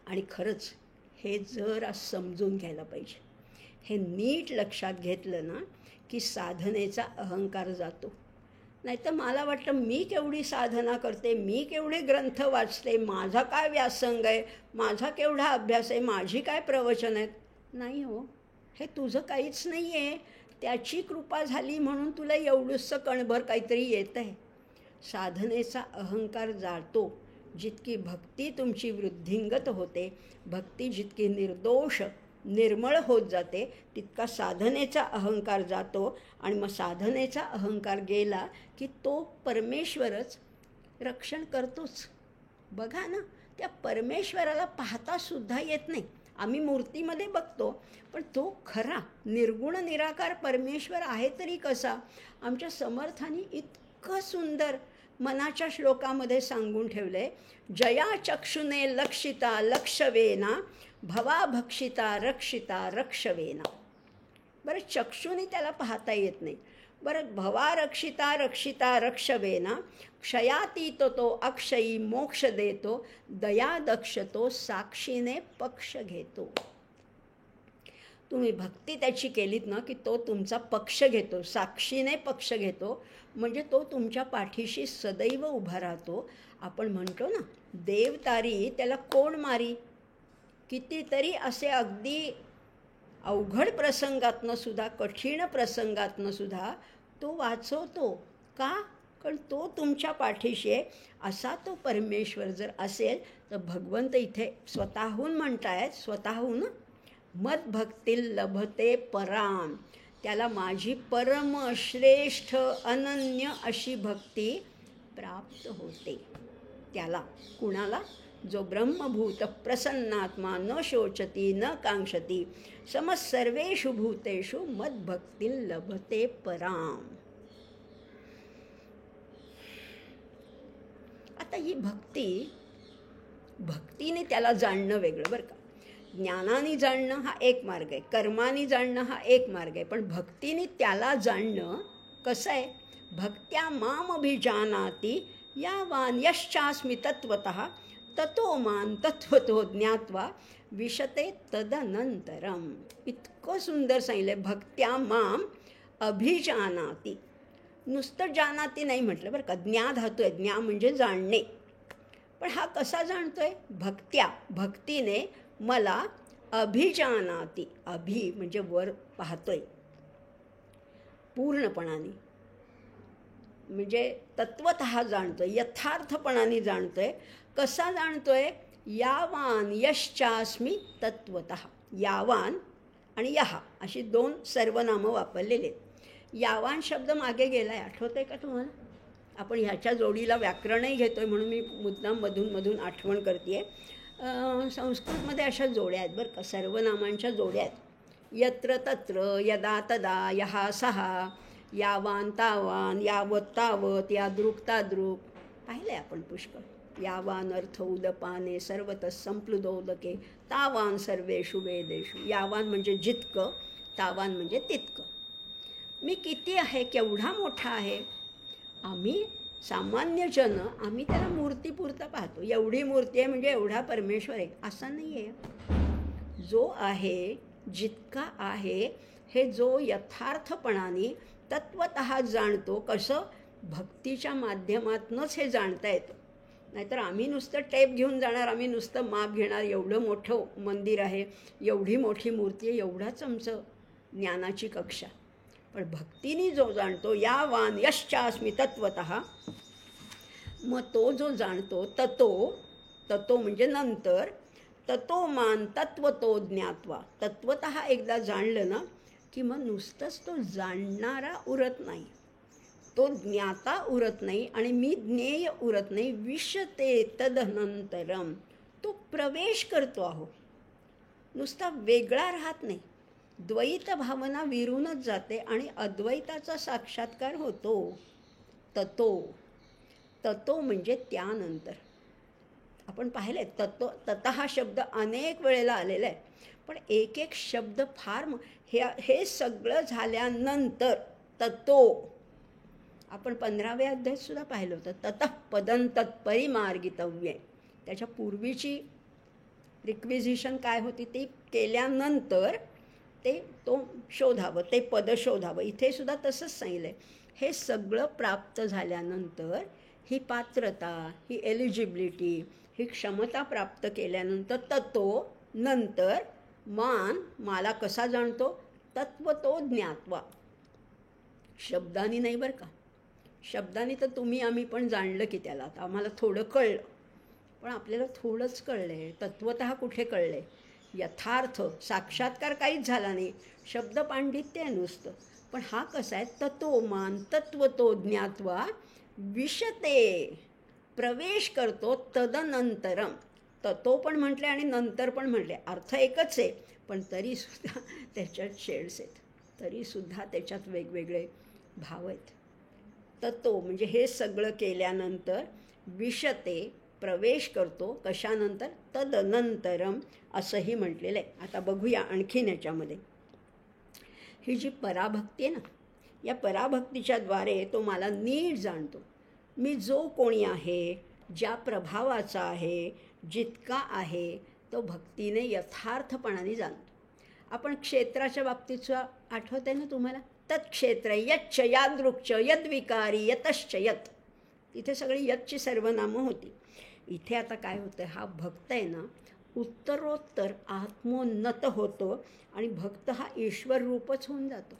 आणि खरंच हे जरा समजून घ्यायला पाहिजे. हे नीट लक्षात घेतलं ना की साधनेचा अहंकार जातो. नाही तर मला वाटतं मी केवढी साधना करते, मी केवढे ग्रंथ वाचते, माझा काय व्यासंग आहे, माझा केवढा अभ्यास आहे, माझी काय प्रवचन आहेत. नाही हो, हे तुझं काहीच नाही आहे. त्याची कृपा झाली म्हणून तुला एवढंसं कणभर काहीतरी येत आहे. साधनेचा अहंकार जातो जितकी भक्ती तुमची वृद्धिंगत होते, भक्ती जितकी निर्दोष निर्मळ होत जाते, तितका साधनेचा अहंकार जातो. आणि मग साधनेचा अहंकार गेला की तो परमेश्वरच रक्षण करतोच. बघा ना, त्या परमेश्वराला पाहतासुद्धा येत नाही. आम्ही मूर्तीमध्ये बघतो, पण तो खरा निर्गुण निराकार परमेश्वर आहे तरी कसा? आमच्या समर्थांनी इतकं सुंदर मनाच्या श्लोकामध्ये सांगून ठेवले, जया चक्षुने लक्षिता लक्षवेना भवा भक्षिता रक्षिता रक्षवेना. बरं, चक्षुने त्याला पाहता येत नाही. बरं, भवा रक्षिता रक्षिता रक्षवेना क्षयातीत तो अक्षयी मोक्ष देतो, दया दक्षतो साक्षीने पक्ष घेतो. तुम्ही भक्ती त्याची केलीत ना की तो तुमचा पक्ष घेतो, साक्षीने पक्ष घेतो. म्हणजे तो तुमच्या पाठीशी सदैव उभा राहतो. आपण म्हणतो ना, देव तारी त्याला कोण मारी. कितीतरी असे अगदी अवघड प्रसंगातनं सुद्धा, कठीण प्रसंगातनं सुद्धा तो वाचवतो. का? कारण तो तुमच्या पाठीशी आहे. असा तो परमेश्वर जर असेल तर भगवंत इथे स्वतःहून म्हणतायत, स्वतःहून मदभक्तील लभते पराम. त्याला माझी परम श्रेष्ठ अनन्य अशी भक्ती प्राप्त होते. त्याला कुणाला? जो ब्रह्मभूत प्रसन्नात्मा न शोचती न कांक्षती समसर्वेषु भूतेषु मदभक्तील लभते पराम. आता ही भक्ती भक्तीने त्याला जाणणं वेगळं बरं का. ज्ञानाने जाणणं हा एक मार्ग आहे, कर्माने जाणणं हा एक मार्ग आहे, पण भक्तीने त्याला जाणणं कसं आहे. भक्त्या माम अभिजानाति यावान यश्चास्मी तत्वतः ततो मान तत्वतो ज्ञात्वा विशते तदनंतरम. इतकं सुंदर सांगितलं. भक्त्या माम अभिजानाति. नुसतं जानाति नाही म्हटलं बरं का. ज्ञा धातू आहे. ज्ञा म्हणजे जाणणे. पण हा कसा जाणतोय. भक्त्या भक्तीने मला अभिजानाति. अभि म्हणजे वर पाहतोय पूर्णपणाने, म्हणजे तत्वतः जाणतोय, यथार्थपणाने जाणतोय. कसा जाणतोय. यावान यश्चास्मी तत्वतः. यावान आणि यहा अशी 2 सर्वनामं वापरलेले आहेत. यावान शब्द मागे गेला आहे, आठवत आहे का तुम्हाला. आपण ह्याच्या जोडीला व्याकरणही घेतो आहे म्हणून मी मुद्दाम मधून आठवण करते आहे. संस्कृतमध्ये अशा जोड्या आहेत बरं का, सर्वनामांच्या जोड्या आहेत. यत्र तत्र, यदा तदा, यहा सहा, यावान तावान, यावत तावत, यादृक् तादृक्. पाहिलं आहे आपण पुष्कळ. यावान अर्थ उदपाने सर्वतः संप्लुदोदके तावान सर्वेषु वेदेषु. यावान म्हणजे जितकं, तावान म्हणजे तितकं. मी किती आहे, केवढा मोठा आहे. आम्ही सामान्य जन आम्ही त्याला मूर्तीपुरता पाहतो. एवढी मूर्ती आहे म्हणजे एवढा परमेश्वर आहे असं नाही आहे. जो आहे, जितका आहे, हे जो यथार्थपणाने तत्वतः जाणतो. कसं. भक्तीच्या माध्यमातूनच हे जाणता येतं. नाहीतर आम्ही नुसतं टेप घेऊन जाणार, आम्ही नुसतं माप घेणार. एवढं मोठं मंदिर आहे, एवढी मोठी मूर्ती आहे, एवढाच आमचं ज्ञानाची कक्षा. पण भक्तीने जो जाणतो. यावान यश्चास्मी तत्वतः. मग तो जो जाणतो ततो म्हणजे नंतर. ततो मान तत्वतो ज्ञात्वा. तत्वतः एकदा जाणलं ना की मग नुसतंच तो जाणणारा उरत नाही, तो ज्ञाता उरत नाही आणि मी ज्ञेय उरत नाही. विशते तदनंतरम. तो प्रवेश करतो आहो, नुसता वेगळा राहत नाही. द्वैत भावना विरूनच जाते आणि अद्वैताचा साक्षात्कार होतो. ततो म्हणजे त्यानंतर. आपण पाहिले तत हा शब्द अनेक वेळेला आलेला आहे, पण एक एक शब्द फार हे सगळं झाल्यानंतर ततो. आपण 15व्या अध्यायात सुद्धा पाहिलं होतं. ततः पदं तत्परिमार्गितव्ये. त्याच्या पूर्वीची रिक्विजिशन काय होती ती केल्यानंतर तो शोधावं, ते पद शोधावं. इथे सुद्धा तसंच सांगितलं आहे. हे सगळं प्राप्त झाल्यानंतर, ही पात्रता, ही एलिजिबिलिटी, ही क्षमता प्राप्त केल्यानंतर ततो नंतर मला कसा जाणतो. तत्वतो ज्ञात्वा. शब्दानी नाही बरं का. शब्दानी तर तुम्ही आम्ही पण जाणलं की त्याला आता आम्हाला थोडं कळलं, पण आपल्याला थोडंच कळलं आहे. तत्वतः कुठे कळलं आहे. यथार्थ साक्षात्कार काहीच झाला नाही. शब्द पांडित्य आहे नुसतं. पण हा कसा आहे. ततो मान तत्वतो ज्ञात्वा विशते. प्रवेश करतो. तदनंतरम. ततो पण म्हटले आणि नंतर पण म्हटले. अर्थ एकच आहे, पण तरीसुद्धा त्याच्यात शेड्स आहेत, तरीसुद्धा त्याच्यात वेगवेगळे भाव आहेत. ततो म्हणजे हे सगळं केल्यानंतर. विशते प्रवेश करतो. कशानंतर. तदनंतरम असंही म्हटलेलं आहे. आता बघूया आणखीन याच्यामध्ये. ही जी पराभक्ती आहे ना, या पराभक्तीच्या द्वारे तो मला नीट जाणतो. मी जो कोणी आहे, ज्या प्रभावाचा आहे, जितका आहे, तो भक्तीने यथार्थपणाने जाणतो. आपण क्षेत्राच्या बाबतीतचं आठवत आहे ना तुम्हाला. तत्क्षेत्र यच्च यादृक्च यद्विकारी यतश्च यत. तिथे सगळी यतची सर्वनामं होती. इथे आता काय होतं. हा भक्त आहे ना, उत्तरोत्तर आत्मोन्नत होतो आणि भक्त हा ईश्वर रूपच होऊन जातो.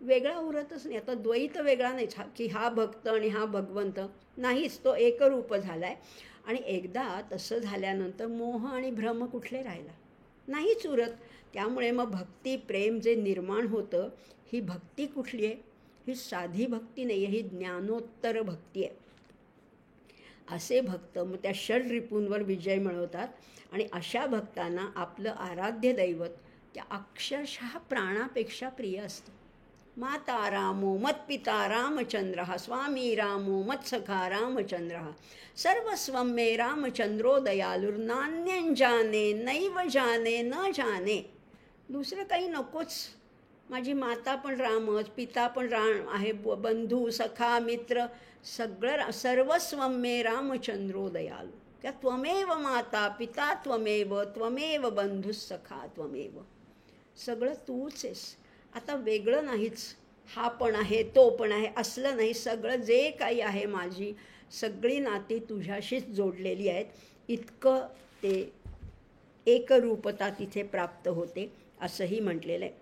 वेगळा उरतच नाही. आता द्वैत वेगळा नाहीच की हा भक्त आणि हा भगवंत नाहीच. तो एकरूप झाला आहे. आणि एकदा तसं झाल्यानंतर मोह आणि भ्रम कुठले राहिला नाहीच उरत. त्यामुळे मग भक्ती प्रेम जे निर्माण होतं, ही भक्ती कुठली आहे. ही साधी भक्ती नाही आहे, ही ज्ञानोत्तर भक्ती आहे. असे भक्त मग त्या षड्रिपूंवर विजय मिळवतात. आणि अशा भक्तांना आपलं आराध्य दैवत त्या अक्षरशः प्राणापेक्षा प्रिय असतं. माता रामो मत्पिता रामचंद्रः स्वामी रामो मत्सखा रामचंद्रः सर्वस्वं मे रामचंद्रो दयालुर्नान्यं नैव जाने न जाने. दुसरं काही नकोच. माझी माता पण रामच, पिता पण राम आहे, बंधू सखा मित्र सगळं सर्वस्वं मे रामचंद्रो दयालु. त्या त्वमेव माता पिता त्वमेव त्वमेव बंधुसखा त्वमेव. सगळं तूच आहेस. आता वेगळं नाहीच. हा पण आहे, तो पण आहे असलं नाही. सगळं जे काही आहे माझी सगळी नाती तुझ्याशीच जोडलेली आहेत. इतकं ते एकरूपता तिथे प्राप्त होते असंही म्हटलेलं आहे.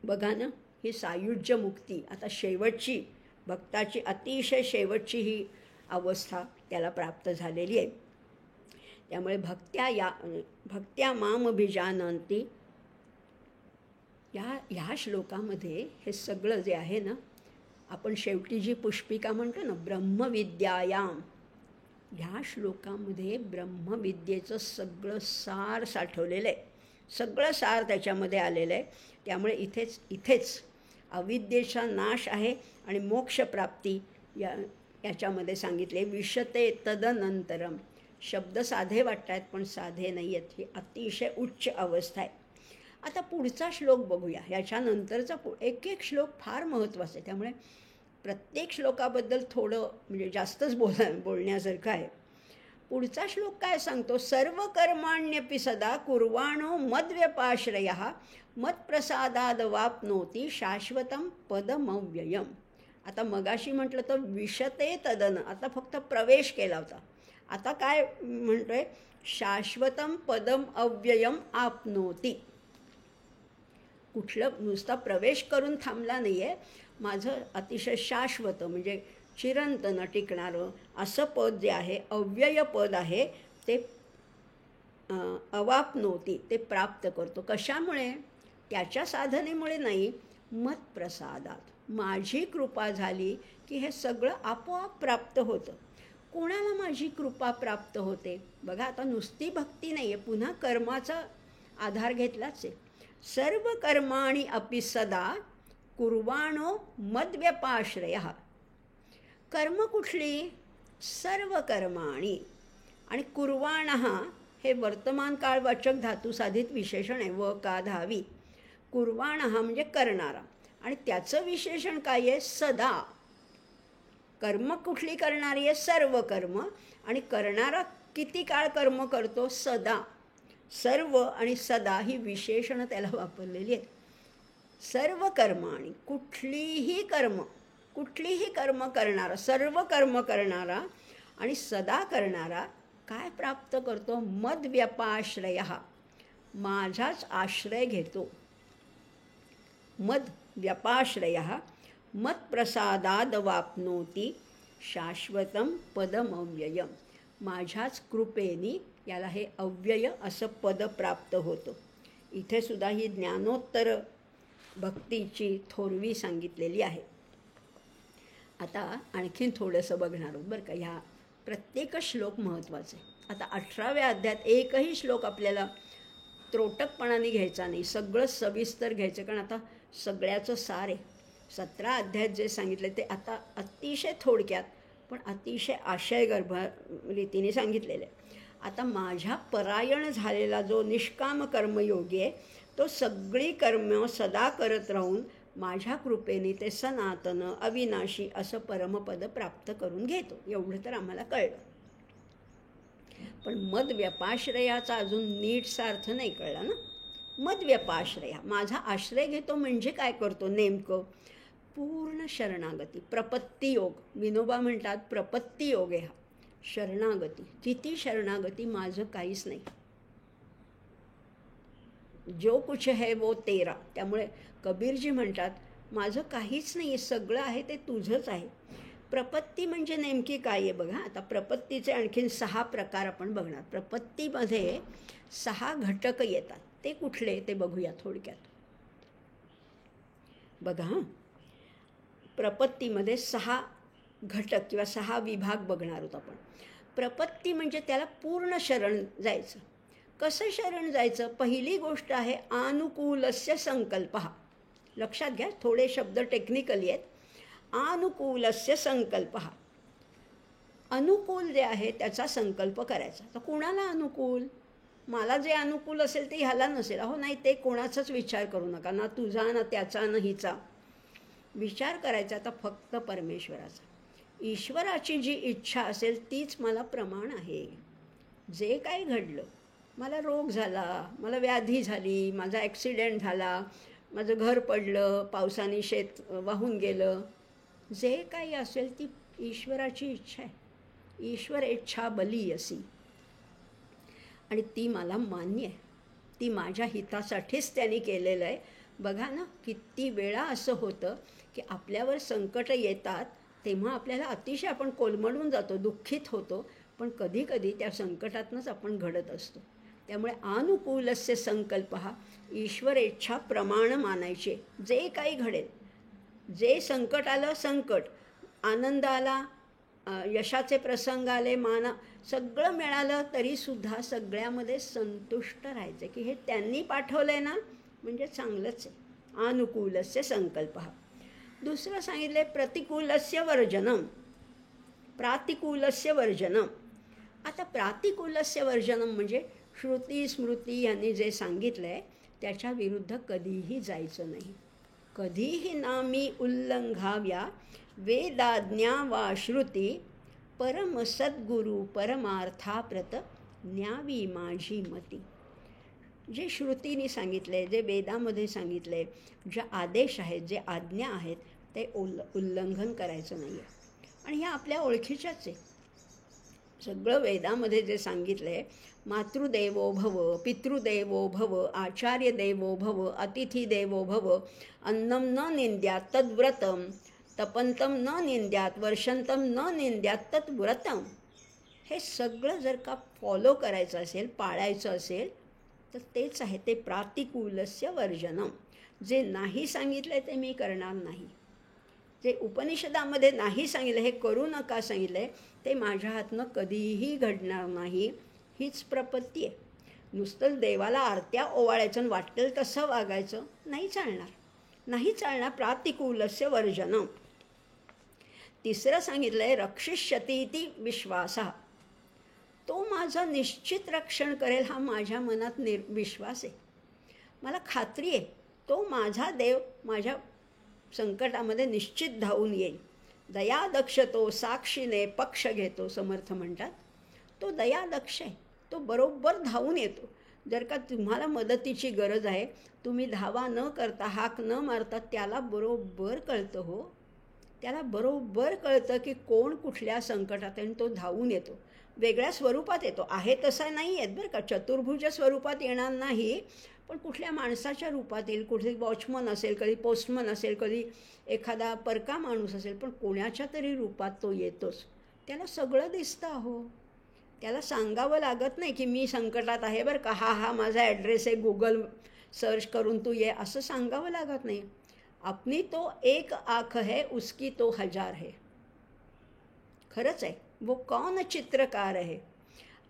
बघा ना, ही सायुज्य मुक्ती आता शेवटची, भक्ताची अतिशय शेवटची ही अवस्था त्याला प्राप्त झालेली आहे. त्यामुळे भक्त्या मामभिजानन्ति ह्या श्लोकामध्ये हे सगळं जे आहे ना, आपण शेवटी जी पुष्पिका म्हणतो ना ब्रह्मविद्यायाम, ह्या श्लोकामध्ये ब्रह्मविद्येचं सगळं सार साठवलेलं आहे. सगळं सार त्याच्यामध्ये आलेलं आहे. त्यामुळे इथेच अविद्येचा नाश आहे आणि मोक्षप्राप्ती याच्यामध्ये सांगितले. विशते तदनंतरम. शब्द साधे वाटत आहेत पण साधे नाही आहेत. ही अतिशय उच्च अवस्था आहे. आता पुढचा श्लोक बघूया. याच्यानंतरचा एक एक श्लोक फार महत्त्वाचा आहे. त्यामुळे प्रत्येक श्लोकाबद्दल थोडं म्हणजे जास्तच बोलण्यासारखं आहे. पुढचा श्लोक काय सांगतो? सर्व कर्माण्यपि सदा कुर्वाणो मद्व्यपाश्रयः मत्प्रसादाद वाप्नोति शाश्वतं पदमव्ययम्. आता मगाशी म्हटलं तर विशते तदन, आता फक्त प्रवेश केला होता. आता काय म्हणतोय? शाश्वतं पदम अव्ययम आपनोती. कुठलं नुसता प्रवेश करून थांबला नाही आहे. माझं अतिशय शाश्वत म्हणजे चिरंतन टिकणारं असं पद जे आहे, अव्यय पद आहे, ते अवाप्नोती, ते प्राप्त करतो. कशामुळे? त्याच्या साधनेमुळे नाही, मत्प्रसादात. माझी कृपा झाली की हे सगळं आपोआप प्राप्त होतं. कोणाला माझी कृपा प्राप्त होते? बघा, आता नुसती भक्ती नाही आहे, पुन्हा कर्माचा आधार घेतलाच आहे. सर्व कर्माणि अपि सदा कुर्वाणो मद्व्यपाश्रयः. कर्म कुठली? सर्व कर्माणि. आणि कुर्वाणः हे वर्तमान काळवाचक धातुसाधित विशेषण आहे. व का धावी. कुर्वाणः म्हणजे करणारा. आणि त्याचं विशेषण काय आहे? सदा. कर्म कुठली करणारी आहे? सर्व कर्म. आणि करणारा किती काळ कर्म करतो? सदा. सर्व आणि सदा ही विशेषणं त्याला वापरलेली आहेत. सर्व कर्माणि, कुठलीही कर्म करणारा, सर्व कर्म करणारा आणि सदा करणारा काय प्राप्त करतो? मद्व्यपाश्रयः. माझाच आश्रय घेतो. मद्व्यपाश्रयः मत्प्रसादाद वाप्नोति शाश्वतं पदमव्ययम्. माझ्याच कृपेनी याला हे अव्यय असं पद प्राप्त होतं. इथे सुद्धा ही ज्ञानोत्तर भक्तीची थोरवी सांगितलेली आहे. आता आणखीन थोडंसं बघणार आहोत बरं का. ह्या प्रत्येक श्लोक महत्त्वाचे. आता 18व्या अध्यायात एकही श्लोक आपल्याला त्रोटकपणाने घ्यायचा नाही, सगळं सविस्तर घ्यायचं. कारण आता सगळ्याचं सार आहे. 17 अध्यायात जे सांगितले ते आता अतिशय थोडक्यात पण अतिशय आशयगर्भ रीतीने सांगितलेलं आहे. आता माझ्या परायण झालेला जो निष्काम कर्मयोगी आहे तो सगळी कर्म सदा करत राहून माझ्या कृपेने ते सनातन अविनाशी असं परमपद प्राप्त करून घेतो. एवढं तर आम्हाला कळलं. पण मद्व्यपाश्रयाचा अजून नीटसा अर्थ नाही कळला ना. मद्व्यपाश्रया, माझा आश्रय घेतो म्हणजे काय करतो नेमकं? पूर्ण शरणागती, प्रपत्ती योग. विनोबा म्हणतात प्रपत्ती योग आहे हा. शरणागती. किती शरणागती? माझं काहीच नाही. जो कुछ है वो तेरा. त्यामुळे कबीरजी म्हणतात माझं काहीच नाही, सगळं आहे ते तुझंच आहे. प्रपत्ती म्हणजे नेमकी काय आहे बघा. आता प्रपत्तीचे आणखीन 6 प्रकार आपण बघणार. प्रपत्तीमध्ये 6 घटक येतात. ते कुठले ते बघूया थोडक्यात. बघा, प्रपत्तीमध्ये 6 घटक किंवा 6 विभाग बघणार आहोत आपण. प्रपत्ती म्हणजे त्याला पूर्ण शरण जायचं. कसं शरण जायचं? पहिली गोष्ट आहे अनुकूलस्य संकल्पः. लक्षात घ्या, थोडे शब्द टेक्निकली आहेत. अनुकूलस्य संकल्प. अनुकूल जे आहे त्याचा संकल्प करायचा. तर कुणाला अनुकूल? मला जे अनुकूल असेल ते ह्याला नसेल. अहो नाही, ते कोणाचाच विचार करू नका, ना तुझा ना त्याचा ना हिचा. विचार करायचा तर फक्त परमेश्वराचा. ईश्वराची जी इच्छा असेल तीच मला प्रमाण आहे. जे काही घडलं, मला रोग झाला, मला व्याधी झाली, माझा ॲक्सिडेंट झाला, माझं घर पडलं, पावसाने शेत वाहून गेलं, जे काही असेल ती ईश्वराची इच्छा आहे. ईश्वर इच्छा बली असी. आणि ती मला मान्य आहे. ती माझ्या हितासाठीच त्यांनी केलेलं आहे. बघा ना, किती वेळा असं होतं की आपल्यावर संकट येतात तेव्हा आपल्याला अतिशय आपण कोलमडून जातो, दुःखित होतो, पण कधीकधी त्या संकटातूनच आपण घडत असतो. त्यामुळे अनुकूलस्य संकल्प हा ईश्वर इच्छा प्रमाण मानायचे. जे काही घडेल, जे संकट आलं संकट, आनंद आला, यशाचे प्रसंग आले, सगळं मिळालं तरीसुद्धा सगळ्यामध्ये संतुष्ट राहायचं की हे त्यांनी पाठवलं आहे ना, म्हणजे चांगलंच आहे. अनुकूलस्य संकल्प. दुसरं सांगितलं आहे प्रतिकूलस्य वर्जनम. प्रातिकूलस्य वर्जनम. आता प्रातिकूलस्य वर्जनम म्हणजे श्रुती स्मृती यांनी जे सांगितलं आहे त्याच्या विरुद्ध कधीही जायचं नाही. कधीही ना मी उल्लंघाव्या वेदाज्ञा वा श्रुती, परम सद्गुरू परमार्थाप्रत न्यावी माझी मती. जे श्रुतीने सांगितले, जे वेदामध्ये सांगितले, जे आदेश आहेत, जे आज्ञा आहेत, ते उल्लंघन करायचं नाही आहे. आणि ह्या आपल्या ओळखीच्याच आहे. सगळं वेदामध्ये जे सांगितलं आहे, मातृदेवो भव, पितृदेवो भव, आचार्य देवो भव, अतिथी देवो भव, अन्नम न निंद्यात तद्व्रतम, तपंतम न निंद्यात वर्षंतम न निंद्यात तद्व्रतम. हे सगळं जर का फॉलो करायचं असेल, पाळायचं असेल, तर तेच आहे ते प्रातिकूलस्य वर्जनम. जे नाही सांगितलं ते मी करणार नाही. जे उपनिषदामध्ये नाही सांगितलं, हे करू नका सांगितलं आहे, ते माझ्या हातनं कधीही घडणार नाही. हीच प्रपत्ती आहे. नुसतंच देवाला आरत्या ओवाळायचं आणि वाटेल तसं वागायचं नाही चालणार. नाही चालणार. प्रातिकूलस्य वर्जनम. तिसरं सांगितलं आहे रक्षिष्यति इति विश्वासः. तो माझं निश्चित रक्षण करेल हा माझ्या मनात विश्वास आहे. मला खात्री आहे तो माझा देव माझ्या संकटामध्ये निश्चित धावून येईल. दयादक्ष तो साक्षीने पक्ष घेतो, समर्थ म्हणतात. तो दयादक्ष आहे. तो बरोबर धावून येतो. जर का तुम्हाला मदतीची गरज आहे, तुम्ही धावा न करता, हाक न मारता, त्याला बरोबर कळतं. हो, त्याला बरोबर कळतं की कोण कुठल्या संकटात आहे, तो धावून येतो. वेगळ्या स्वरूपात येतो. आहे तसा नाही येत बरं का, चतुर्भुज स्वरूपात येणार नाही, पण कुठल्या माणसाच्या रूपात येईल. कुठे वॉचमन असेल, कधी पोस्टमन असेल, कधी एखादा परका माणूस असेल, पण कोणाच्या तरी रूपात तो येतोच. त्याला सगळं दिसतं. हो, त्याला सांगावं लागत नाही की मी संकटात आहे बरं का, हा माझा ॲड्रेस आहे, गुगल सर्च करून तू ये, असं सांगावं लागत नाही. अपनी तो एक आँख है उसकी तो हजार है. खरंच आहे. वो कौन चित्रकार है.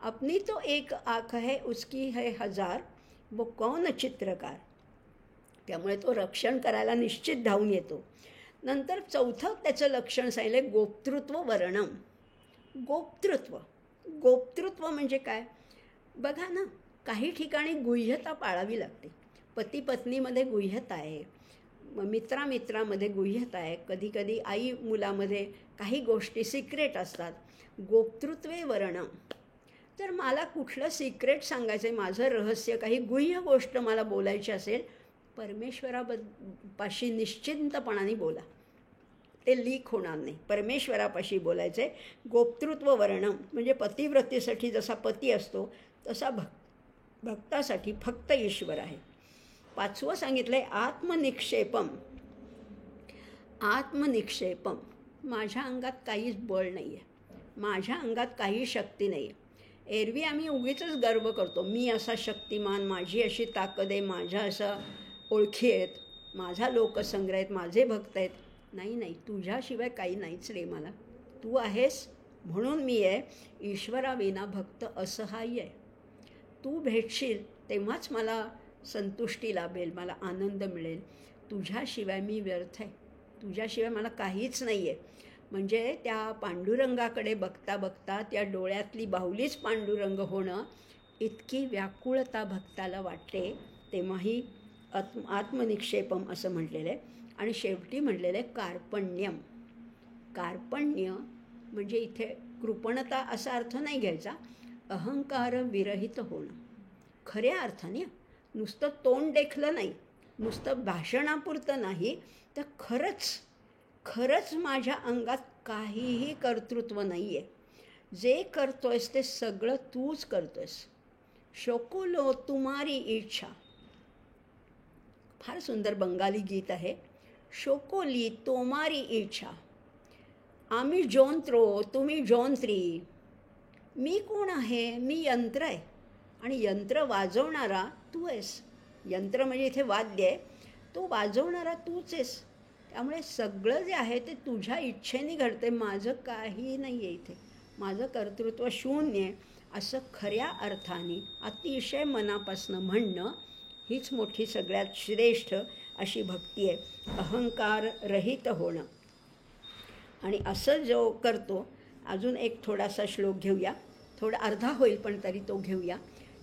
अपनी तो एक आँख है उसकी है हजार, वो कौन चित्रकार. त्यामुळे तो रक्षण करायला निश्चित धावून येतो. नंतर चौथं त्याचं लक्षण सांगितलं गोप्तृत्व वर्णम. गोप्तृत्व. गोप्तृत्व म्हणजे काय बघा ना, काही ठिकाणी गुह्यता पाळावी लागते. पती पत्नीमध्ये गुह्यता आहे, मित्रामित्रामध्ये गुह्यता आहे, कधीकधी आई मुलामध्ये काही गोष्टी सिक्रेट असतात. गोप्तृत्वे वर्णम. जर मला कुठलं सिक्रेट सांगायचं आहे, माझं रहस्य, काही गुह्य गोष्ट मला बोलायची असेल, परमेश्वरापाशी निश्चिंतपणाने बोला. ते लीक होणार नाही. परमेश्वरापाशी बोलायचं आहे. गोप्तृत्व वर्णम म्हणजे पतिव्रतेसाठी जसा पती असतो तसा भक्तासाठी फक्त ईश्वर आहे. पाचवं सांगितलं आहे आत्मनिक्षेपम. आत्मनिक्षेपम. माझ्या अंगात काहीच बळ नाही आहे, माझ्या अंगात काही शक्ती नाही आहे. एरवी आम्ही उगीचच गर्व करतो, मी असा शक्तिमान, माझी अशी ताकद आहे, माझ्या असं ओळखी आहेत, माझा लोकसंग्रह आहेत, माझे भक्त आहेत. नाही, तुझ्याशिवाय काही नाहीच रे मला. तू आहेस म्हणून मी आहे. ईश्वराविना भक्त असहाय्य आहे. तू भेटशील तेव्हाच मला संतुष्टी लाभेल, मला आनंद मिळेल. तुझ्याशिवाय मी व्यर्थ आहे, तुझ्याशिवाय मला काहीच नाही आहे. म्हणजे त्या पांडुरंगाकडे बघता बघता त्या डोळ्यातली बाहुलीच पांडुरंग होणं, इतकी व्याकुळता भक्ताला वाटते. तेव्हाही आत्मनिक्षेपम असं म्हटलेलं आहे. आणि शेवटी म्हटलेलं आहे कार्पण्यम. कार्पण्य म्हणजे इथे कृपणता असा अर्थ नाही घ्यायचा, अहंकार विरहित होणं खऱ्या अर्थाने. नुसतं तोंड देखलं नाही, नुसतं भाषणापुरतं नाही, तर खरंच माझ्या अंगात काहीही कर्तृत्व नाही आहे. जे करतोयस ते सगळं तूच करतोयस. शोकोलो तुम्हारी इच्छा, फार सुंदर बंगाली गीत आहे. शोकोली तोमारी इच्छा, आम्ही जोंत्रो तुम्ही जोंत्री. मी कोण आहे? मी यंत्र आहे आणि यंत्र वाजवणारा तू आहेस. यंत्र म्हणजे इथे वाद्य आहे, तो वाजवणारा तूच आहेस. त्यामुळे सगळं जे आहे ते तुझ्या इच्छेने घडते. माझं काही नाही आहे इथे, माझं कर्तृत्व शून्य आहे असं खऱ्या अर्थाने अतिशय मनापासनं म्हणणं, हीच मोठी सगळ्यात श्रेष्ठ अशी भक्ती आहे. अहंकार रहित होणं. आणि असं जो करतो, अजून एक थोडासा श्लोक घेऊया, थोडा अर्धा होईल पण तरी तो घेऊया.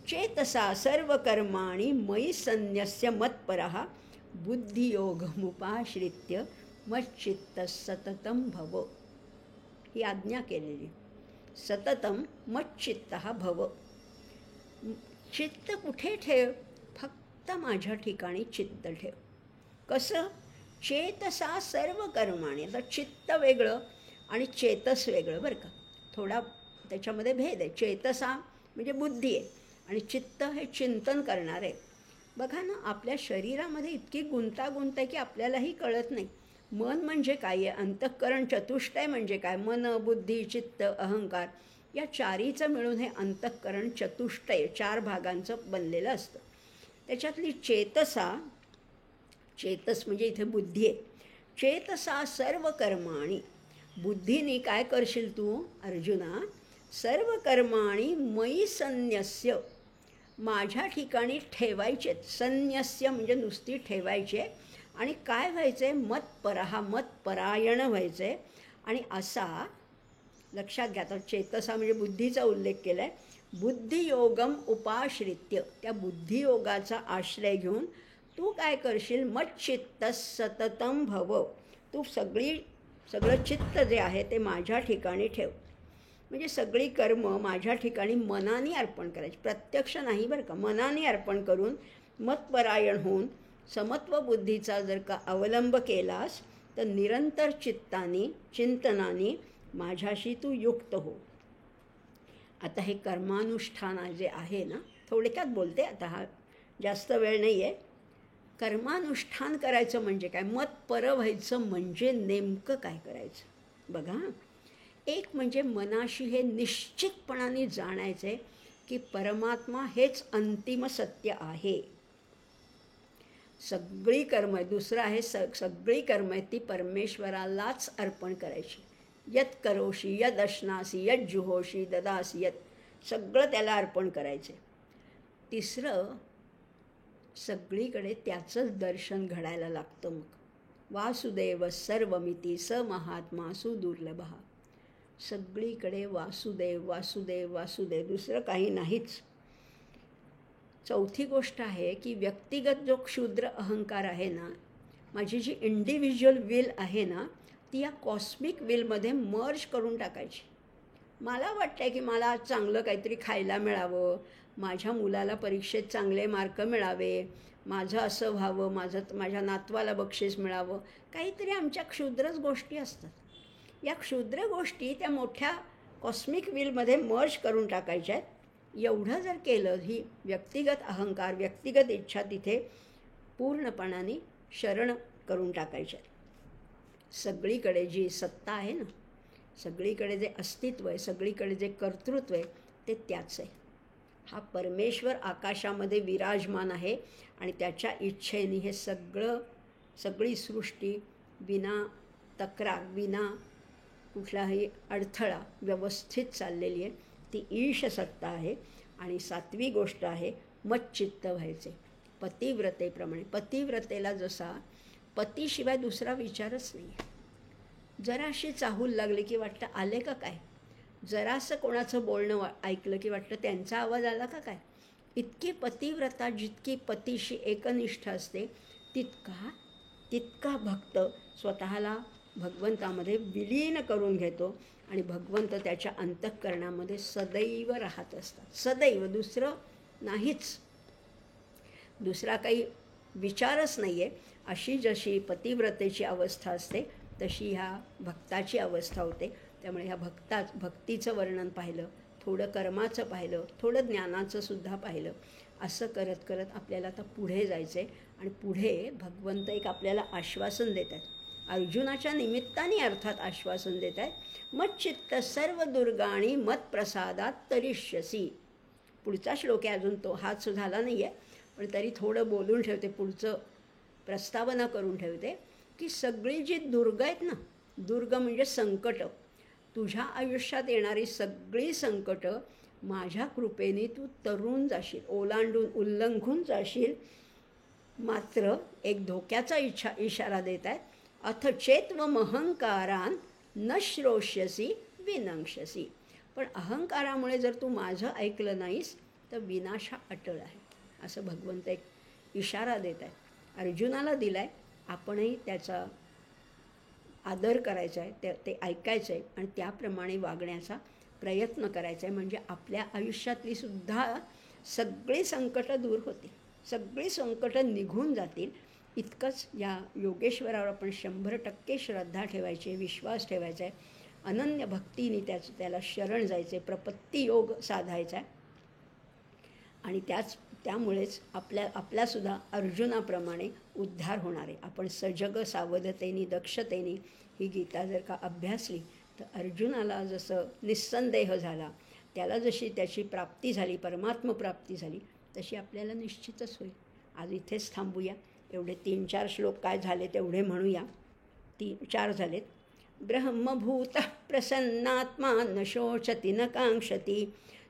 चेतसा सर्व कर्माणि मयि संन्यस्य मत्परः बुद्धियोगमुपाश्रित्य मच्चित्तः सततं भव. ही आज्ञा केलेली. सततं मच्चित्तः भव. चित्त कुठे ठेव? फक्त माझ्या ठिकाणी चित्त ठेव. कसं? चेतसा सर्व कर्माणि. आता चित्त वेगळं आणि चेतस वेगळं बरं का, थोडा त्याच्यामध्ये भेद आहे. चेतसा म्हणजे बुद्धी आहे आणि चित्त हे चिंतन करणार आहे. बघा ना, आपल्या शरीरामध्ये इतकी गुंतागुंत आहे की आपल्यालाही कळत नाही. मन म्हणजे काय आहे, अंतःकरण चतुष्टय म्हणजे काय, मन बुद्धी चित्त अहंकार, या चारीचं मिळून हे अंतःकरण चतुष्टय 4 भागांचं बनलेलं असतं. त्याच्यातली चेतसा, चेतस म्हणजे इथे बुद्धी आहे. चेतसा सर्व कर्माणि, बुद्धीने काय करशील तू अर्जुना? सर्व कर्माणि मयि संन्यस्य, माझ्या ठिकाणी ठेवायचेत. संन्यस्य म्हणजे नुसती ठेवायचे. आणि काय व्हायचं आहे? मत्परहा, मतपरायण व्हायचं आहे. आणि असा लक्षात घ्या, तर चेतसा म्हणजे बुद्धीचा उल्लेख केला आहे. बुद्धियोगम उपाश्रित्य, त्या बुद्धियोगाचा आश्रय घेऊन तू काय करशील? मच्चित्त सततं भव, तू सगळं चित्त जे आहे ते माझ्या ठिकाणी ठेव. म्हणजे सगळी कर्म माझ्या ठिकाणी मनाने अर्पण करायची, प्रत्यक्ष नाही बरं का. मनाने अर्पण करून मतपरायण होऊन समत्व बुद्धीचा जर का अवलंब केलास तर निरंतर चिंतनाने माझ्याशी तू युक्त हो. आता हे कर्मानुष्ठान जे आहे ना, थोडक्यात बोलते, आता हा जास्त वेळ नाही आहे. कर्मानुष्ठान करायचं म्हणजे काय? मतपर व्हायचं म्हणजे नेमकं काय करायचं बघा. एक म्हणजे मनाशी हे निश्चितपणाने जाणायचं आहे की परमात्मा हेच अंतिम सत्य आहे. सगळी कर्म आहे, दुसरं आहे सगळी कर्म आहे ती परमेश्वरालाच अर्पण करायची. यत करोशी यद अश्नासी यद जुहोशी ददासी यत, सगळं त्याला अर्पण करायचे. तिसरं, सगळीकडे त्याचंच दर्शन घडायला लागतं. मग वासुदेव सर्वमिती स महात्मा सुदुर्लभः, सगळीकडे वासुदेव वासुदेव वासुदेव, दुसरं काही नाहीच. चौथी गोष्ट आहे की व्यक्तिगत जो क्षुद्र अहंकार आहे ना, माझी जी इंडिव्हिज्युअल विल आहे ना, ती या कॉस्मिक विलमध्ये मर्ज करून टाकायची. मला वाटतं की मला चांगलं काहीतरी खायला मिळावं, माझ्या मुलाला परीक्षेत चांगले मार्क मिळावे, माझं असं व्हावं, माझ्या नातवाला बक्षीस मिळावं, काहीतरी आमच्या क्षुद्रच गोष्टी असतात. या क्षुद्र गोष्टी त्या मोठ्या कॉस्मिक विलमध्ये मर्ज करून टाकायच्या आहेत. एवढं जर केलं, ही व्यक्तिगत अहंकार व्यक्तिगत इच्छा तिथे पूर्णपणाने शरण करून टाकायच्या आहेत. सगळीकडे जी सत्ता आहे ना, सगळीकडे जे अस्तित्व आहे, सगळीकडे जे कर्तृत्व आहे ते त्याच आहे. हा परमेश्वर आकाशामध्ये विराजमान आहे आणि त्याच्या इच्छेने हे सगळी सृष्टी विना तक्रार विना कुठलाही अडथळा व्यवस्थित चाललेली आहे. ती ईश सत्ता आहे. आणि 7वी गोष्ट आहे मच्चित्त व्हायचे, पतिव्रतेप्रमाणे. पतिव्रतेला जसा पतीशिवाय दुसरा विचारच नाही आहे. जराशी चाहूल लागली की वाटतं आले का काय, जरासं कोणाचं बोलणं ऐकलं की वाटतं त्यांचा आवाज आला का काय. इतकी पतिव्रता जितकी पतीशी एकनिष्ठ असते तितका भक्त स्वतःला भगवंतामध्ये विलीन करून घेतो आणि भगवंत त्याच्या अंतःकरणामध्ये सदैव राहत असतात. सदैव, दुसरं नाहीच, दुसरा काही विचारच नाही आहे. अशी जशी पतिव्रतेची अवस्था असते तशी ह्या भक्ताची अवस्था होते. त्यामुळे ह्या भक्तीचं वर्णन पाहिलं, थोडं कर्माचं पाहिलं, थोडं ज्ञानाचं सुद्धा पाहिलं. असं करत करत आपल्याला आता पुढे जायचं आहे. आणि पुढे भगवंत एक आपल्याला आश्वासन देत आहेत, अर्जुनाच्या निमित्ताने अर्थात आश्वासन देत आहेत. मच्चित्त सर्व दुर्गाणी मत्प्रसादात तरिष्यसी. पुढचा श्लोक आहे, अजून तो हाच झाला नाही आहे, पण तरी थोडं बोलून ठेवते, पुढचं प्रस्तावना करून ठेवते की सगळी जी दुर्ग आहेत ना, दुर्ग म्हणजे संकट, तुझ्या आयुष्यात येणारी सगळी संकट माझ्या कृपेने तू तरून जाशील, ओलांडून उल्लंघून जाशील. मात्र एक धोक्याचा इशारा देत आहेत. अथ चेत्वमहंकारान न श्रोष्यसी विनंक्षसी. पण अहंकारामुळे जर तू माझं ऐकलं नाहीस तर विनाश हा अटळ आहे, असं भगवंत एक इशारा देत आहे. अर्जुनाला दिला आहे, आपणही त्याचा आदर करायचा आहे, ते ऐकायचं आहे आणि त्याप्रमाणे वागण्याचा प्रयत्न करायचा आहे. म्हणजे आपल्या आयुष्यातली सुद्धा सगळी संकटं दूर होतील, सगळी संकटं निघून जातील. इतकंच या योगेश्वरावर आपण 100% श्रद्धा ठेवायची, विश्वास ठेवायचा आहे, अनन्य भक्तीने त्याला शरण जायचे, प्रपत्ती योग साधायचा आहे. आणि त्यामुळेच आपल्यासुद्धा अर्जुनाप्रमाणे उद्धार होणार आहे. आपण सजग सावधतेने दक्षतेने ही गीता जर का अभ्यासली तर अर्जुनाला जसं निस्संदेह झाला, त्याला जशी त्याची प्राप्ती झाली, परमात्मप्राप्ती झाली, तशी आपल्याला निश्चितच होईल. आज इथेच थांबूया. एवढे 3-4 श्लोक काय झाले तेवढे म्हणूया. 3-4 झालेत. ब्रह्मभूतः प्रसन्नात्मा न शोचति न कांक्षति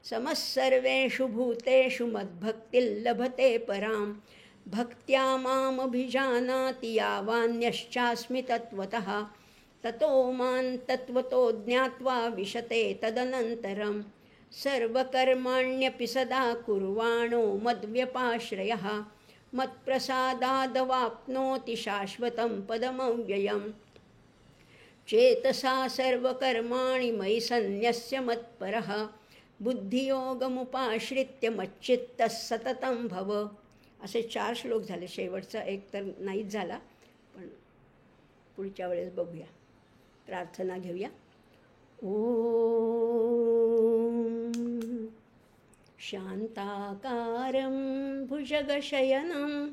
समस्सर्वेषु भूतेषु मद्भक्तिर्लभते परां भक्त्या मामभिजानाति यावान्यश्चास्मि तत्त्वतः ततो मां तत्त्वतो ज्ञात्वा विशते तदनन्तरं सर्वकर्माण्यपि सदा कुर्वाणो मद्व्यपाश्रयः मत्प्रसादादवाप्नोति शाश्वतं पदमव्ययम्. चेतसा सर्वकर्माणि मयि सन्न्यस्य मत्परः बुद्धियोगमुपाश्रित्य मच्चित्तः सततं भव. असे 4 श्लोक झाले. शेवटचा एक तर नाहीच झाला, पण पुढच्या वेळेस बघूया. प्रार्थना घेऊया. ओम शांताकारं भुजगशयनं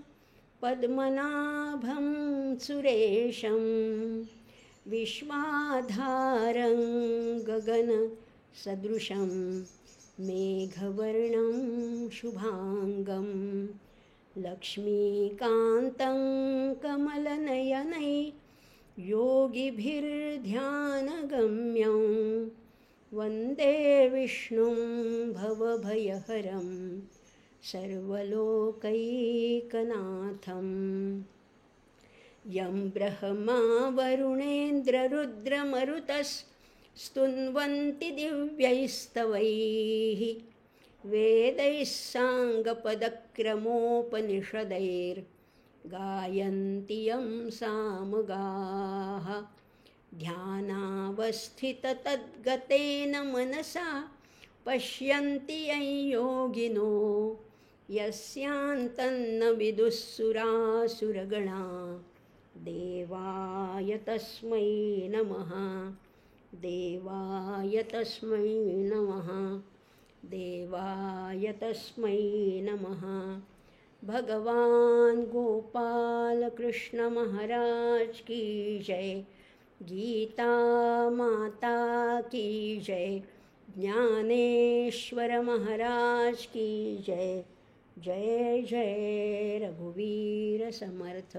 पद्मनाभं सुरेशं विश्वाधारं गगनसदृशं मेघवर्णं शुभांगं लक्ष्मीकान्तं कमलनयनै योगिभिर्ध्यानगम्यं वन्दे विष्णुं भवभयहरं सर्वलोकैकनाथं. यं ब्रह्मा वरुणेन्द्ररुद्रमरुतस्तुन्वन्ति दिव्यैस्तवैः वेदैः साङ्गपदक्रमोपनिषदैर्गायन्ति यं सामगाः. ध्यानावस्थिततद्गतेन मनसा पश्यन्ति यं योगिनो यस्यान्तन्न विदुःसुरासुरगणा. देवाय तस्मै नमः, देवाय तस्मै नमः, देवाय तस्मै नमः. भगवान गोपाल कृष्ण महाराज की जय. गीता माता की जय. ज्ञानेश्वर महाराज की जय. जय जय रघुवीर समर्थ.